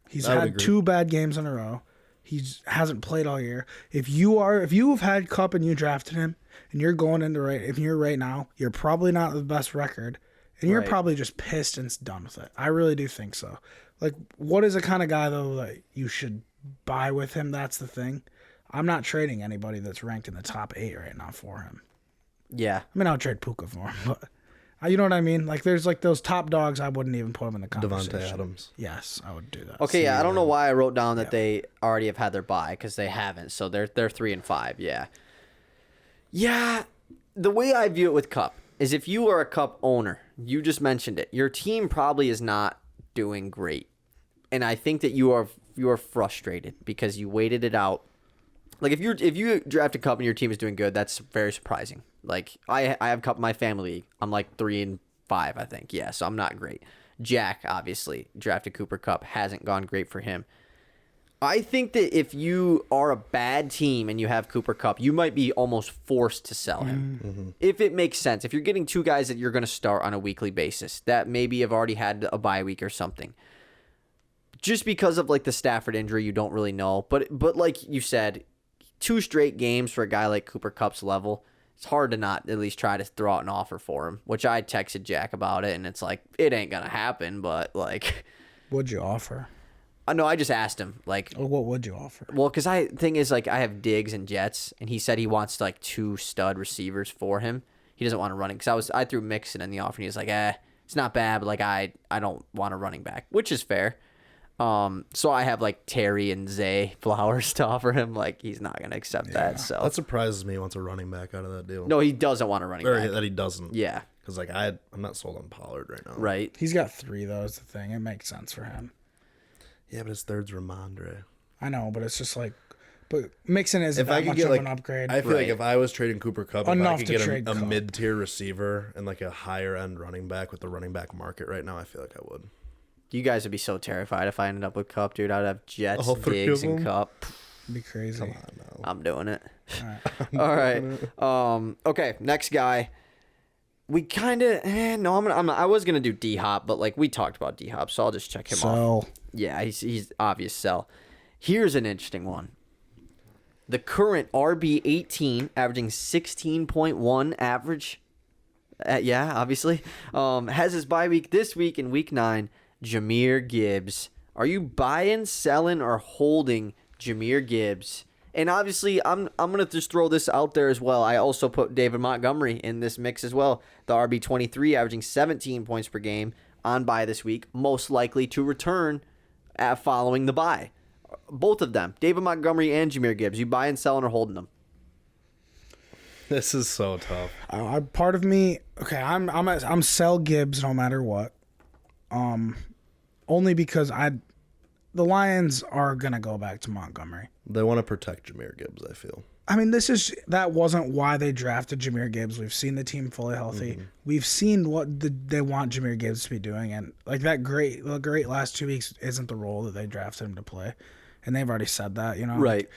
He's had 2 bad games in a row. He hasn't played all year. If you have had Kupp and you drafted him, and you're going into if you're right now, you're probably not the best record, and you're probably just pissed and done with it. I really do think so. Like, what is the kind of guy though that you should buy with him? That's the thing. I'm not trading anybody that's ranked in the top 8 right now for him. Yeah. I mean, I'll trade Puka for him, but You know what I mean? Like there's like those top dogs. I wouldn't even put them in the conversation. Devontae Adams. Yes, I would do that. Okay, yeah, I don't know why I wrote down that they already have had their bye because they haven't. So they're 3-5. Yeah. Yeah, the way I view it with Cup is if you are a Cup owner, you just mentioned it. Your team probably is not doing great, and I think that you are frustrated because you waited it out. Like if you draft a Cup and your team is doing good, that's very surprising. Like I have Cup in my family league. I'm like 3-5, I think. Yeah, so I'm not great. Jack obviously drafted Cooper Cup, hasn't gone great for him. I think that if you are a bad team and you have Cooper Cup, you might be almost forced to sell him. Mm-hmm. If it makes sense. If you're getting two guys that you're going to start on a weekly basis that maybe have already had a bye week or something. Just because of like the Stafford injury, you don't really know. But like you said, 2 straight games for a guy like Cooper Kupp's level, it's hard to not at least try to throw out an offer for him, which I texted Jack about it, and it's like, it ain't going to happen, but like... What'd you offer? No, I just asked him, like... Well, what would you offer? Well, because thing is, like, I have Diggs and Jets, and he said he wants, like, 2 stud receivers for him. He doesn't want a running, because I threw Mixon in the offer, and he was like, it's not bad, but, like, I don't want a running back, which is fair. So I have like Terry and Zay Flowers to offer him. Like he's not going to accept that. So that surprises me. He wants a running back out of that deal. No, he doesn't want a running back. That he doesn't. Yeah. Because like I'm not sold on Pollard right now. Right. He's got 3 though. Is the thing. It makes sense for him. Yeah, but his third's Ramondre. I know, but it's just like, but Mixon isn't that much of an upgrade. I feel like if I was trading Cooper Kupp, if I could get a Kupp. mid-tier receiver and like a higher end running back with the running back market right now, I feel like I would. You guys would be so terrified if I ended up with Cup, dude. I'd have Jets, All 3 Diggs, of them? and Cup. It'd be crazy. Come on now. I'm doing it. All right. All right. Okay, next guy. We kind of no. I was gonna do D Hop, but like we talked about D Hop, so I'll just check him off. Yeah, he's obvious sell. Here's an interesting one. The current RB18, averaging 16.1 average. Yeah, obviously. Has his bye week this week in week 9. Jahmyr Gibbs. Are you buying, selling, or holding Jahmyr Gibbs? And obviously, I'm gonna just throw this out there as well. I also put David Montgomery in this mix as well. The RB23, averaging 17 points per game on bye this week, most likely to return following the bye. Both of them, David Montgomery and Jahmyr Gibbs. You buying, selling, or holding them? This is so tough. Part of me, okay, I'm sell Gibbs no matter what. Only because the Lions are gonna go back to Montgomery. They want to protect Jahmyr Gibbs, I feel. I mean, that wasn't why they drafted Jahmyr Gibbs. We've seen the team fully healthy. Mm-hmm. We've seen what they want Jahmyr Gibbs to be doing, and like the great last 2 weeks isn't the role that they drafted him to play, and they've already said that, you know. Right.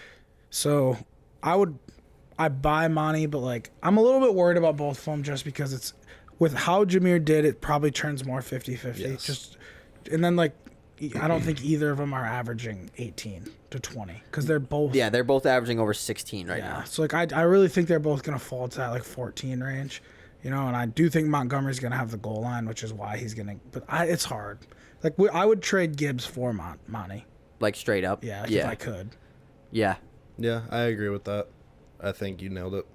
So I buy Monty, but like I'm a little bit worried about both of them just because it's with how Jahmyr did, it probably turns more 50-50. Yes. And then like I don't think either of them are averaging 18 to 20 because they're both. Yeah, they're both averaging over 16 right now. So like I really think they're both gonna fall to that like 14 range, you know. And I do think Montgomery's gonna have the goal line, which is why he's gonna. But it's hard. Like I would trade Gibbs for Monty. Like straight up. Yeah, if I could. Yeah. Yeah, I agree with that. I think you nailed it.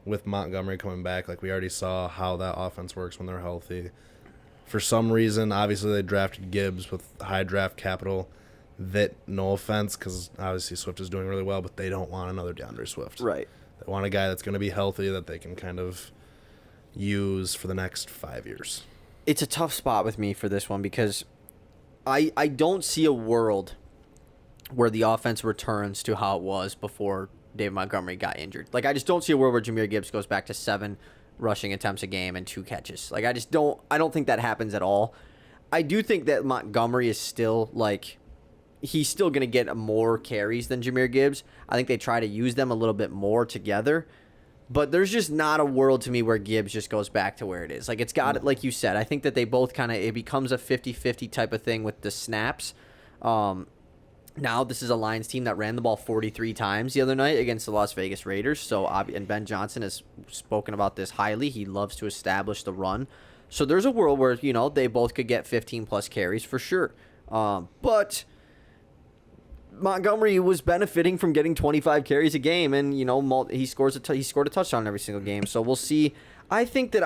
With Montgomery coming back, like we already saw how that offense works when they're healthy. For some reason, obviously they drafted Gibbs with high draft capital. That, no offense, because obviously Swift is doing really well, but they don't want another DeAndre Swift. Right. They want a guy that's going to be healthy that they can kind of use for the next 5 years. It's a tough spot with me for this one because I don't see a world where the offense returns to how it was before David Montgomery got injured. Like, I just don't see a world where Jahmyr Gibbs goes back to 7 rushing attempts a game and 2 catches. Like, I don't think that happens at all. I do think that Montgomery is still, like, he's still going to get more carries than Jahmyr Gibbs. I think they try to use them a little bit more together. But there's just not a world to me where Gibbs just goes back to where it is. Like, it's got it, like you said. I think that they both kind of, it becomes a 50-50 type of thing with the snaps. Now, this is a Lions team that ran the ball 43 times the other night against the Las Vegas Raiders. So, and Ben Johnson has spoken about this highly. He loves to establish the run. So, there's a world where, you know, they both could get 15-plus carries for sure. But Montgomery was benefiting from getting 25 carries a game, and, you know, he scored a touchdown every single game. So, we'll see. I think that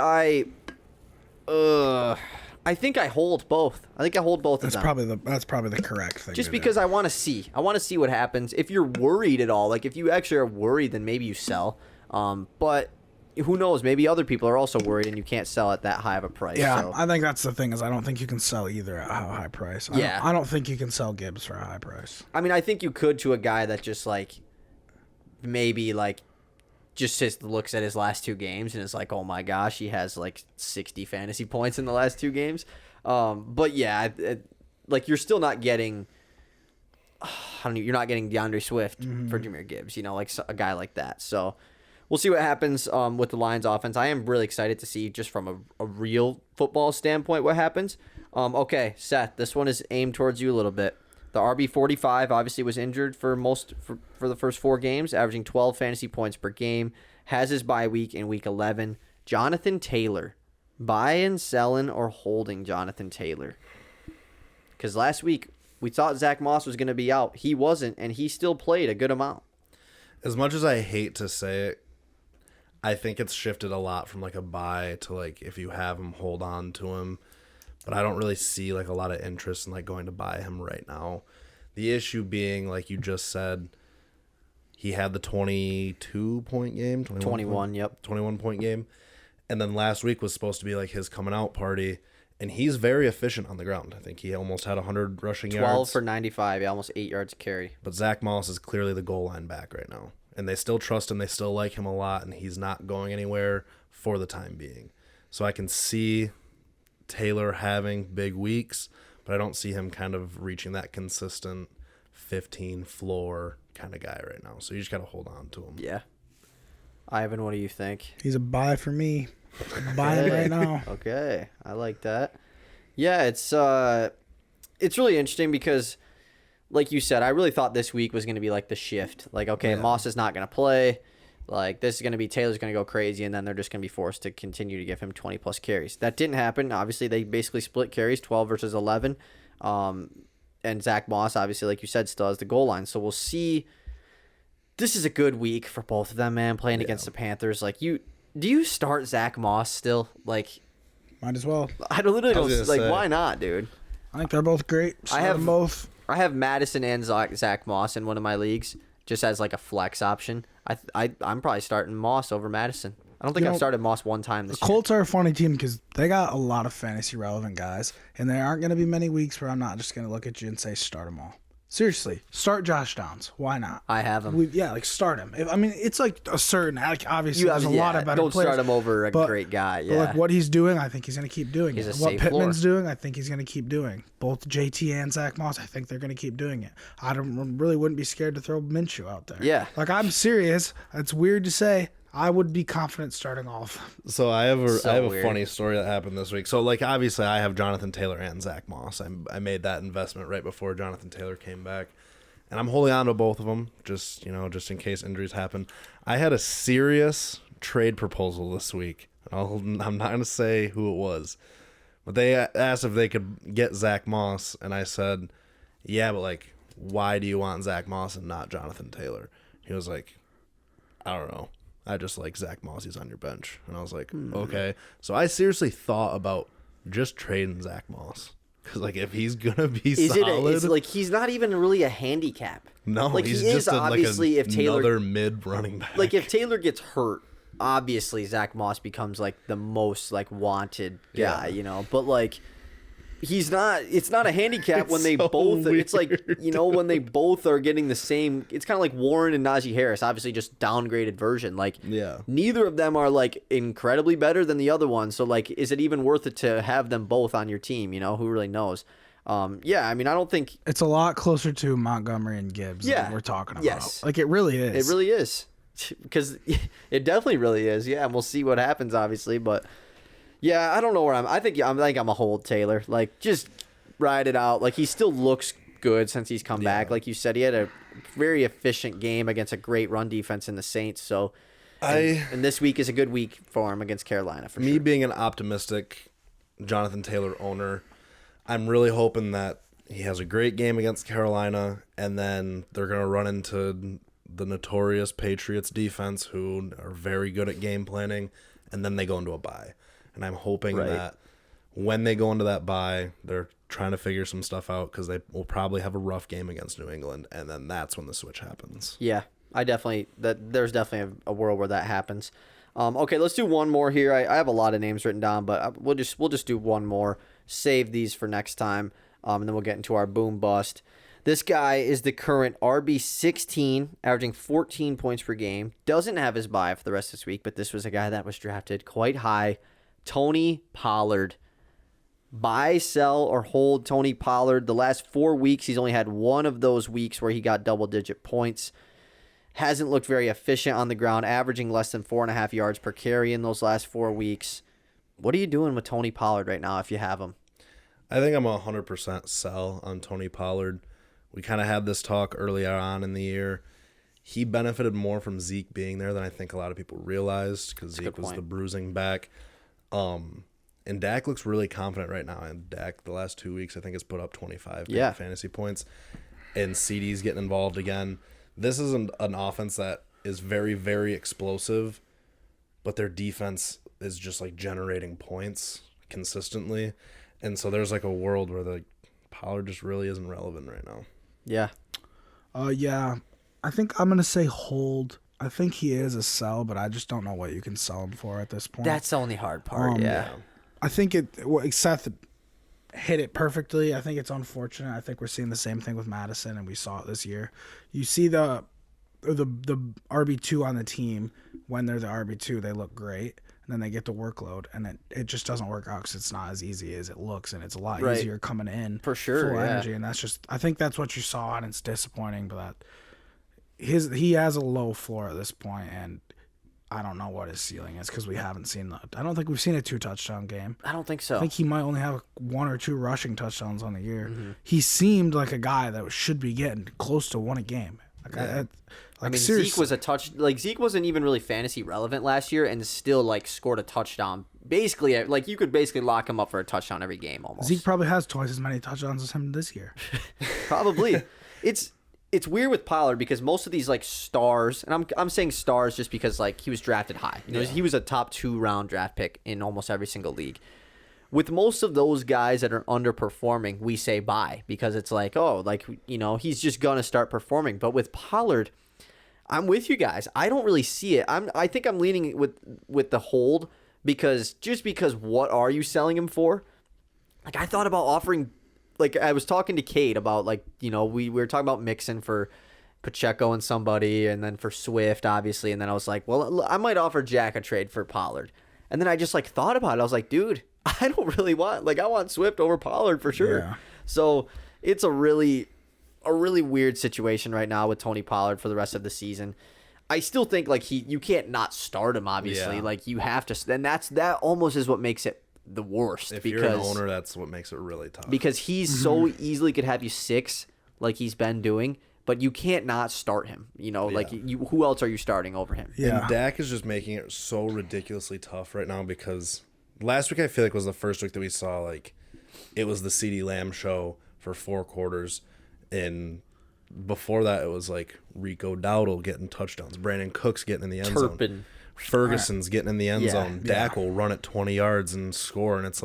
I think I hold both. I think I hold both That's of them. that's probably the correct thing. Just to do. because I want to see. I want to see what happens. If you're worried at all, like if you actually are worried, then maybe you sell. But who knows? Maybe other people are also worried and you can't sell at that high of a price. Yeah, so. I think that's the thing is I don't think you can sell either at a high price. I don't think you can sell Gibbs for a high price. I mean, I think you could to a guy that just like maybe like just looks at his last 2 games and is like, oh my gosh, he has like 60 fantasy points in the last 2 games. But yeah, like you're still not getting. You're not getting DeAndre Swift for Jahmyr Gibbs, like a guy like that. So we'll see what happens with the Lions offense. I am really excited to see just from a real football standpoint what happens. Okay, Seth, this one is aimed towards you a little bit. The RB45 obviously was injured for the first 4 games, averaging 12 fantasy points per game. Has his bye week in week 11. Jonathan Taylor, buying, selling, or holding Jonathan Taylor? Because last week we thought Zach Moss was going to be out. He wasn't, and he still played a good amount. As much as I hate to say it, I think it's shifted a lot from like a buy to like if you have him, hold on to him. But I don't really see like a lot of interest in like going to buy him right now. The issue being, like you just said, he had the 22-point game. 21, yep. 21-point game. And then last week was supposed to be like his coming out party. And he's very efficient on the ground. I think he almost had 100 rushing 12 yards. 12 for 95, almost 8 yards a carry. But Zach Moss is clearly the goal line back right now. And they still trust him. They still like him a lot. And he's not going anywhere for the time being. So I can see Taylor having big weeks, but I don't see him kind of reaching that consistent 15 floor kind of guy right now. So you just got to hold on to him. Yeah. Ivan, what do you think? He's a buy for me. I'm buying right now. Okay, I like that. Yeah, it's really interesting because, like you said, I really thought this week was going to be like the shift. Like, okay, Moss is not going to play. Like, this is going to be Taylor's going to go crazy, and then they're just going to be forced to continue to give him 20-plus carries. That didn't happen. Obviously, they basically split carries, 12 versus 11. And Zach Moss, obviously, like you said, still has the goal line. So we'll see. This is a good week for both of them, man, playing against the Panthers. Like, do you start Zach Moss still? Like, might as well. I literally don't, like, say, why not, dude? I think they're both great. I have them both. I have Madison and Zach Moss in one of my leagues, just as like a flex option. I'm probably starting Moss over Madison. I don't think I've started Moss one time this year. The Colts are a funny team because they got a lot of fantasy relevant guys, and there aren't going to be many weeks where I'm not just going to look at you and say start them all. Seriously, start Josh Downs. Why not? I have him. Start him. It's like a certain. Obviously, there's a lot of better players. Don't start him over a great guy. Yeah. But like what he's doing, I think he's going to keep doing it. What Pittman's doing, I think he's going to keep doing. Both JT and Zach Moss, I think they're going to keep doing it. I really wouldn't be scared to throw Minshew out there. Yeah. Like, I'm serious. It's weird to say. I would be confident starting all of them. So I have a funny story that happened this week. So like obviously I have Jonathan Taylor and Zach Moss. I made that investment right before Jonathan Taylor came back. And I'm holding on to both of them, just in case injuries happen. I had a serious trade proposal this week. I'm not going to say who it was. But they asked if they could get Zach Moss, and I said, yeah, but like, why do you want Zach Moss and not Jonathan Taylor? He was like, I don't know. I just like Zach Moss. He's on your bench. And I was like, okay. So I seriously thought about just trading Zach Moss. Because, like, if he's going to be solid... It's like, he's not even really a handicap. No, like, he's he just is obviously if Taylor, another mid-running back. Like, if Taylor gets hurt, obviously Zach Moss becomes, like, the most, like, wanted guy, But, like, he's not... It's not a handicap when they both... Weird. It's like, when they both are getting the same... It's kind of like Warren and Najee Harris, obviously just downgraded version. Like, neither of them are, like, incredibly better than the other one. So, like, is it even worth it to have them both on your team? Who really knows? I don't think... It's a lot closer to Montgomery and Gibbs that we're talking about. Yes. Like, it really is. It really is. Because it definitely really is. Yeah, and we'll see what happens, obviously, but... Yeah, I don't know where I think I'm a hold Taylor. Like, just ride it out. Like, he still looks good since he's come back. Like you said, he had a very efficient game against a great run defense in the Saints. So, and this week is a good week for him against Carolina. For me being an optimistic Jonathan Taylor owner, I'm really hoping that he has a great game against Carolina, and then they're going to run into the notorious Patriots defense, who are very good at game planning, and then they go into a bye. And I'm hoping that when they go into that bye, they're trying to figure some stuff out because they will probably have a rough game against New England, and then that's when the switch happens. Yeah, there's definitely a world where that happens. Okay, let's do one more here. I have a lot of names written down, but we'll just do one more. Save these for next time, and then we'll get into our boom bust. This guy is the current RB16, averaging 14 points per game. Doesn't have his bye for the rest of this week, but this was a guy that was drafted quite high. Tony Pollard. Buy, sell, or hold Tony Pollard. The last 4 weeks, he's only had one of those weeks where he got double-digit points. Hasn't looked very efficient on the ground, averaging less than 4.5 yards per carry in those last 4 weeks. What are you doing with Tony Pollard right now if you have him? I think I'm 100% sell on Tony Pollard. We kind of had this talk earlier on in the year. He benefited more from Zeke being there than I think a lot of people realized because Zeke was the bruising back. And Dak looks really confident right now. And Dak, the last 2 weeks, I think has put up 25 fantasy points. And CD's getting involved again. This is an offense that is very, very explosive, but their defense is just like generating points consistently. And so there's like a world where the Pollard just really isn't relevant right now. Yeah. Yeah. I think I'm going to say hold. I think he is a sell, but I just don't know what you can sell him for at this point. That's the only hard part, yeah. I think Seth hit it perfectly. I think it's unfortunate. I think we're seeing the same thing with Madison, and we saw it this year. You see the RB2 on the team, when they're the RB2, they look great. And then they get the workload, and it just doesn't work out because it's not as easy as it looks, and it's a lot easier coming in for sure, full energy. And I think that's what you saw, and it's disappointing. But he has a low floor at this point, and I don't know what his ceiling is because we haven't seen I don't think we've seen a 2-touchdown game. I don't think so. I think he might only have 1 or 2 rushing touchdowns on the year. Mm-hmm. He seemed like a guy that should be getting close to 1 a game. Seriously. Zeke wasn't even really fantasy relevant last year and still scored a touchdown. Basically, you could basically lock him up for a touchdown every game almost. Zeke probably has twice as many touchdowns as him this year. Probably. It's weird with Pollard because most of these stars, and I'm saying stars just because he was drafted high. He was a top 2 round draft pick in almost every single league. With most of those guys that are underperforming, we say buy because it's he's just gonna start performing. But with Pollard, I'm with you guys. I don't really see it. I think I'm leaning with the hold because what are you selling him for? I thought about offering. I was talking to Kate about we were talking about mixing for Pacheco and somebody, and then for Swift obviously, and then I was like, well, I might offer Jack a trade for Pollard, and then I just thought about it. I was like, dude, I don't really want I want Swift over Pollard for sure. Yeah. So it's a really weird situation right now with Tony Pollard for the rest of the season. I still think you can't not start him obviously. Yeah. You have to, and that almost is what makes it the worst. If you're an owner, that's what makes it really tough. Because he's so easily could have you 6 like he's been doing, but you can't not start him. Who else are you starting over him? Yeah. And Dak is just making it so ridiculously tough right now because last week I feel was the first week that we saw it was the CeeDee Lamb show for 4 quarters, and before that it was Rico Dowdle getting touchdowns, Brandon Cooks getting in the end zone, Ferguson's getting in the end zone, Dak will run it 20 yards and score, and it's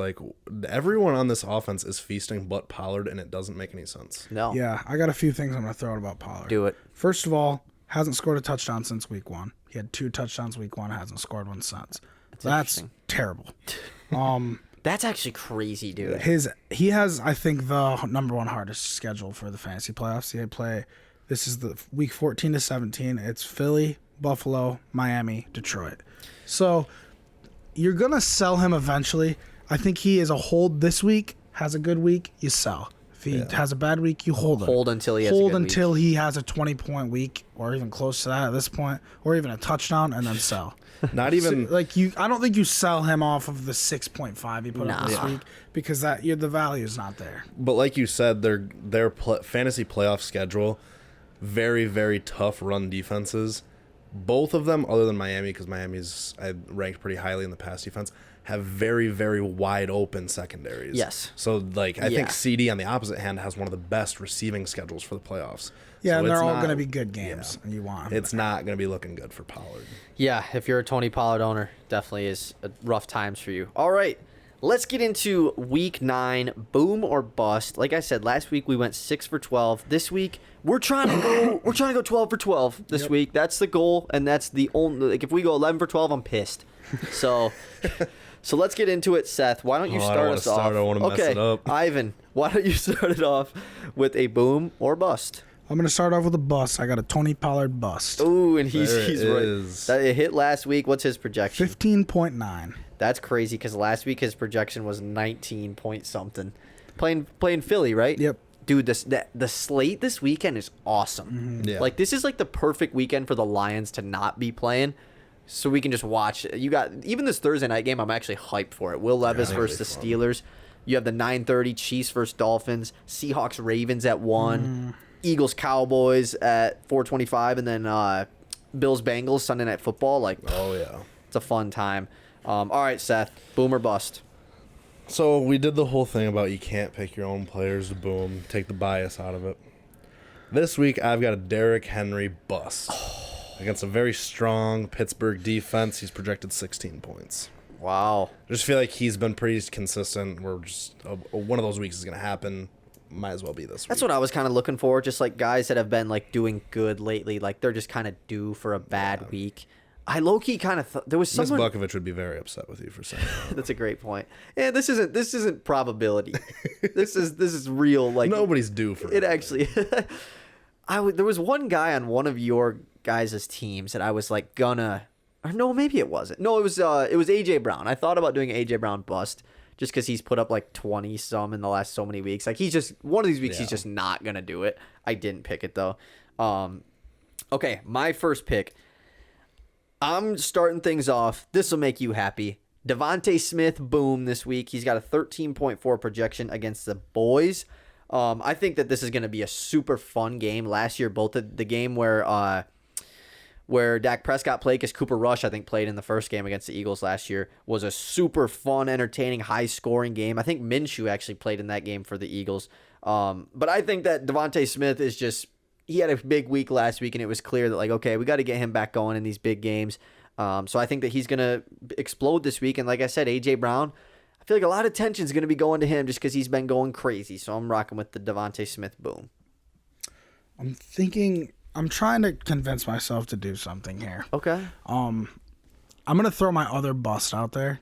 everyone on this offense is feasting but Pollard, and it doesn't make any sense. No. Yeah, I got a few things I'm going to throw out about Pollard. Do it. First of all, hasn't scored a touchdown since week 1. He had 2 touchdowns week 1, hasn't scored one since. That's terrible. That's actually crazy, dude. He has, I think, the number 1 hardest schedule for the fantasy playoffs. This is the week 14 to 17. It's Philly, Buffalo, Miami, Detroit. So you're gonna sell him eventually. I think he is a hold this week. Has a good week, you sell. If he has a bad week, you hold him. Hold until he has he has a 20-point week, or even close to that at this point, or even a touchdown, and then sell. Not even I don't think you sell him off of the 6.5 he put up this week because the value is not there. But like you said, their fantasy playoff schedule, very, very tough run defenses. Both of them, other than Miami, because Miami's I ranked pretty highly in the pass defense, have very, very wide open secondaries. Yes. So I think CD on the opposite hand has one of the best receiving schedules for the playoffs. Yeah, so and they're all going to be good games, and you want them. It's not going to be looking good for Pollard. Yeah, if you're a Tony Pollard owner, definitely is rough times for you. All right, Let's get into week 9, boom or bust. Like I said, last week we went 6 for 12. This week we're trying to go 12 for 12 this week. That's the goal, and that's the only, like, if we go 11 for 12, I'm pissed. So let's get into it, Seth. Why don't you start us off? I want to mess it up. Ivan, why don't you start it off with a boom or bust? I'm gonna start off with a bust. I got a Tony Pollard bust. Ooh, and he's right. is. That it hit last week. What's his projection? 15.9. That's crazy because last week his projection was 19 point something. Playing Philly, right? Yep. Dude, the slate this weekend is awesome. Yeah. Like, this is like the perfect weekend for the Lions to not be playing, so we can just watch. You got even this Thursday night game. I'm actually hyped for it. Will Levis versus the Steelers. You have the 9:30 Chiefs versus Dolphins. Seahawks Ravens at 1. Eagles Cowboys at 4:25, and then Bills Bengals Sunday Night Football. Like, Oh, yeah. it's a fun time. All right, Seth, boom or bust? So we did the whole thing about you can't pick your own players to boom, take the bias out of it. This week, I've got a Derrick Henry bust. Against a very strong Pittsburgh defense, he's projected 16 points. Wow. I just feel like he's been pretty consistent. We're just one of those weeks is going to happen. Might as well be this week. That's what I was kind of looking for. Just like guys that have been like doing good lately, like they're just kind of due for a bad week. I low key kind of there was Miss someone. Bukovich would be very upset with you for saying that. That's a great point. Yeah, this isn't probability. this is real. Like, Nobody's due for it. Actually, there was one guy on one of your guys' teams that I was like gonna. Or no, maybe it wasn't. No, it was AJ Brown. I thought about doing AJ Brown bust just because he's put up like 20 some in the last so many weeks. Like, he's just one of these weeks he's just not gonna do it. I didn't pick it though. Okay, my first pick. I'm starting things off. This will make you happy. Devontae Smith, boom, this week. He's got a 13.4 projection against the boys. I think that this is going to be a super fun game. Last year, both the game where Dak Prescott played, because Cooper Rush, I think, played in the first game against the Eagles last year, was a super fun, entertaining, high-scoring game. I think Minshew actually played in that game for the Eagles. But I think that Devontae Smith is just... He had a big week last week, and it was clear that, like, okay, we got to get him back going in these big games. So I think that he's going to explode this week. And like I said, A.J. Brown, I feel like a lot of attention is going to be going to him just because he's been going crazy. So I'm rocking with the Devontae Smith boom. I'm trying to convince myself to do something here. Okay. I'm going to throw my other bust out there.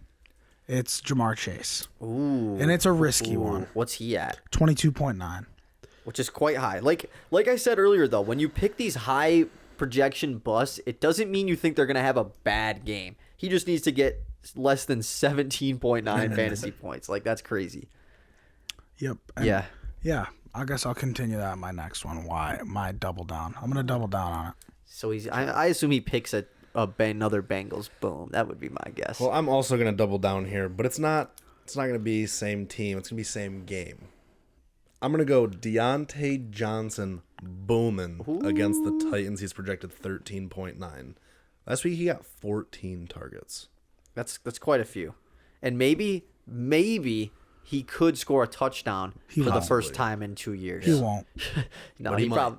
It's Jamar Chase. Ooh. And it's a risky one. What's he at? 22.9. Which is quite high. Like I said earlier, though, when you pick these high projection busts, it doesn't mean you think they're going to have a bad game. He just needs to get less than 17.9 fantasy points. Like, that's crazy. Yep. Yeah. I guess I'll continue that in my next one. Why? My double down. I'm going to double down on it. So I assume he picks another Bengals boom. That would be my guess. Well, I'm also going to double down here, but it's not going to be same team. It's going to be same game. I'm going to go Deontay Johnson booming against the Titans. He's projected 13.9. Last week he got 14 targets. That's quite a few. And maybe he could score a touchdown for the first time in 2 years. He won't. No,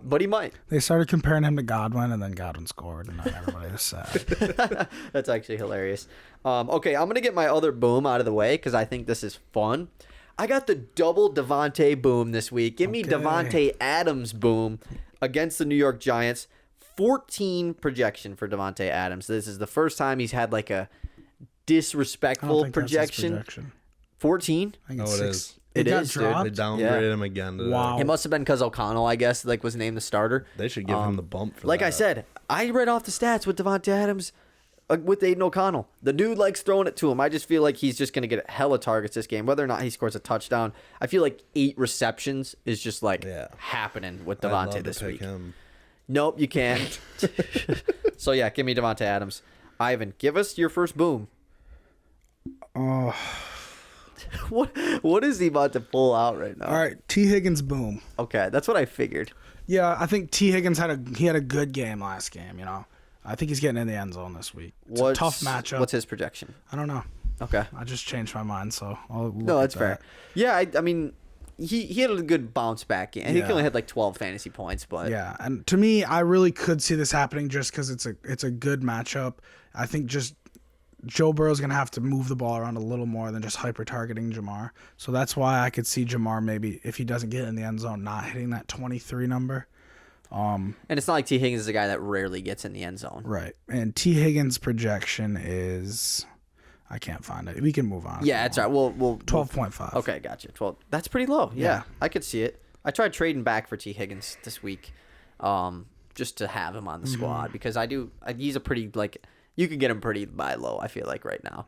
but he might. They started comparing him to Godwin, and then Godwin scored, and then everybody was sad. That's actually hilarious. Okay, I'm going to get my other boom out of the way because I think this is fun. I got the double Devontae boom this week. Give me Devontae Adams boom against the New York Giants. 14 projection for Devontae Adams. This is the first time he's had like a disrespectful projection. 14? I think it is. It got is, dropped? dude. They downgraded him again today. Wow. It must have been because O'Connell, I guess, like was named the starter. They should give him the bump for Like that. I said, I read off the stats with Devontae Adams with Aiden O'Connell. The dude likes throwing it to him. I just feel like he's just going to get hella targets this game. Whether or not he scores a touchdown, I feel like 8 receptions is just like happening with I'd love Devontae to this pick week. him. Nope, you can't. So yeah, give me Devontae Adams. Ivan, give us your first boom. Oh. What is he about to pull out right now? All right, T. Higgins boom. Okay, that's what I figured. Yeah, I think T. Higgins had a good game last game, you know. I think he's getting in the end zone this week. It's a tough matchup. What's his projection? I don't know. Okay. I just changed my mind, so I'll look No, that's at fair. that. Yeah, I mean, he had a good bounce back game. I think he only had like 12 fantasy points, but Yeah, and to me, I really could see this happening just because it's a good matchup. I think just Joe Burrow's going to have to move the ball around a little more than just hyper-targeting Jamar. So that's why I could see Jamar maybe, if he doesn't get in the end zone, not hitting that 23 number. And it's not like T. Higgins is a guy that rarely gets in the end zone. Right. And T. Higgins' projection is... I can't find it. We can move on. Yeah, that's right. We'll 12.5. Okay, gotcha. 12. That's pretty low. Yeah, I could see it. I tried trading back for T. Higgins this week, just to have him on the squad because he's a pretty you could get him pretty by low. I feel like right now.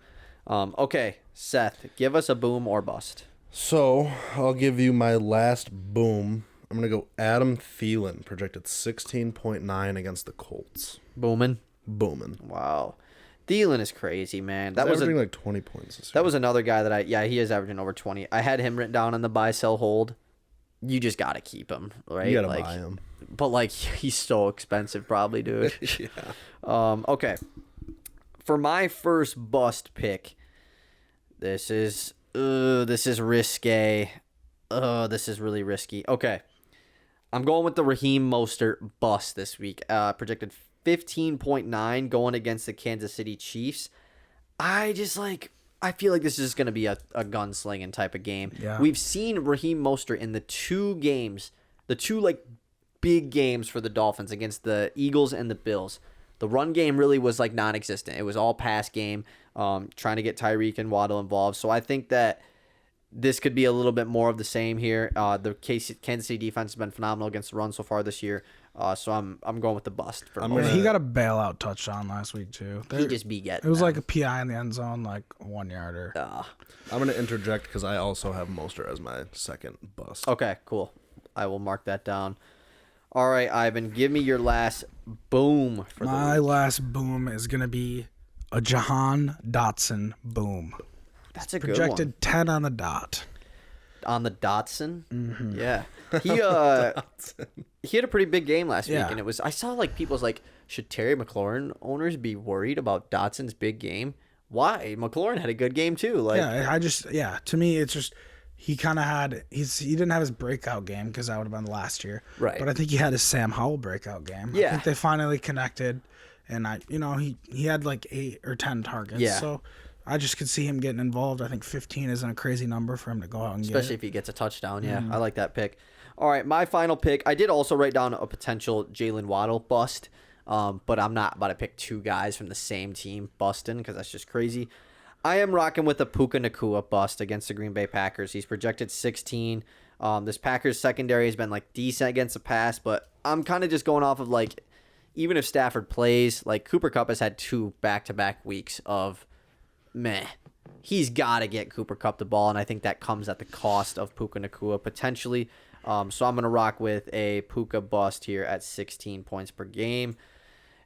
Okay, Seth, give us a boom or bust. So I'll give you my last boom. I'm gonna go Adam Thielen, projected 16.9 against the Colts. Booming. Wow. Thielen is crazy, man. That was like 20 points this year. That was another guy that he is averaging over 20. I had him written down on the buy, sell, hold. You just got to keep him, right? You got to buy him. But, he's so expensive probably, dude. Yeah. Okay. For my first bust pick, this is risque. This is really risky. Okay. I'm going with the Raheem Mostert bust this week. Projected 15.9 going against the Kansas City Chiefs. I feel like this is going to be a gunslinging type of game. Yeah. We've seen Raheem Mostert in the two big games for the Dolphins against the Eagles and the Bills. The run game really was non-existent. It was all pass game, trying to get Tyreek and Waddle involved. So I think that this could be a little bit more of the same here. The Kansas City defense has been phenomenal against the run so far this year. So I'm going with the bust for Mostert. He got a bailout touchdown last week too. He just be getting. It was like a PI in the end zone, 1 yarder. I'm gonna interject because I also have Mostert as my second bust. Okay, cool. I will mark that down. All right, Ivan, give me your last boom for My the week. last boom is gonna be a Jahan Dotson boom. That's a Projected good one. 10 on the dot. On the Dotson? Mm-hmm. Yeah. He had a pretty big game last week, and I saw people's should Terry McLaurin owners be worried about Dotson's big game? Why? McLaurin had a good game too. To me it's just he kind of had he didn't have his breakout game because that would have been last year. Right. But I think he had his Sam Howell breakout game. Yeah. I think they finally connected, and he had 8 or 10 targets. Yeah. So I just could see him getting involved. I think 15 isn't a crazy number for him to go out and Especially get. if he gets a touchdown. Yeah, I like that pick. All right, my final pick. I did also write down a potential Jalen Waddle bust, but I'm not about to pick two guys from the same team busting because that's just crazy. I am rocking with a Puka Nacua bust against the Green Bay Packers. He's projected 16. This Packers secondary has been decent against the pass, but I'm kind of just going off of even if Stafford plays, Cooper Kupp has had 2 back-to-back weeks of meh. He's got to get Cooper Kupp the ball, and I think that comes at the cost of Puka Nacua potentially. So I'm going to rock with a Puka bust here at 16 points per game.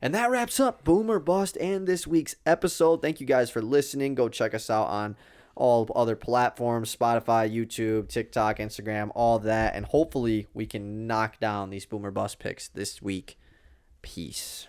And that wraps up Boom or Bust and this week's episode. Thank you guys for listening. Go check us out on all other platforms, Spotify, YouTube, TikTok, Instagram, all that. And hopefully we can knock down these Boom or Bust picks this week. Peace.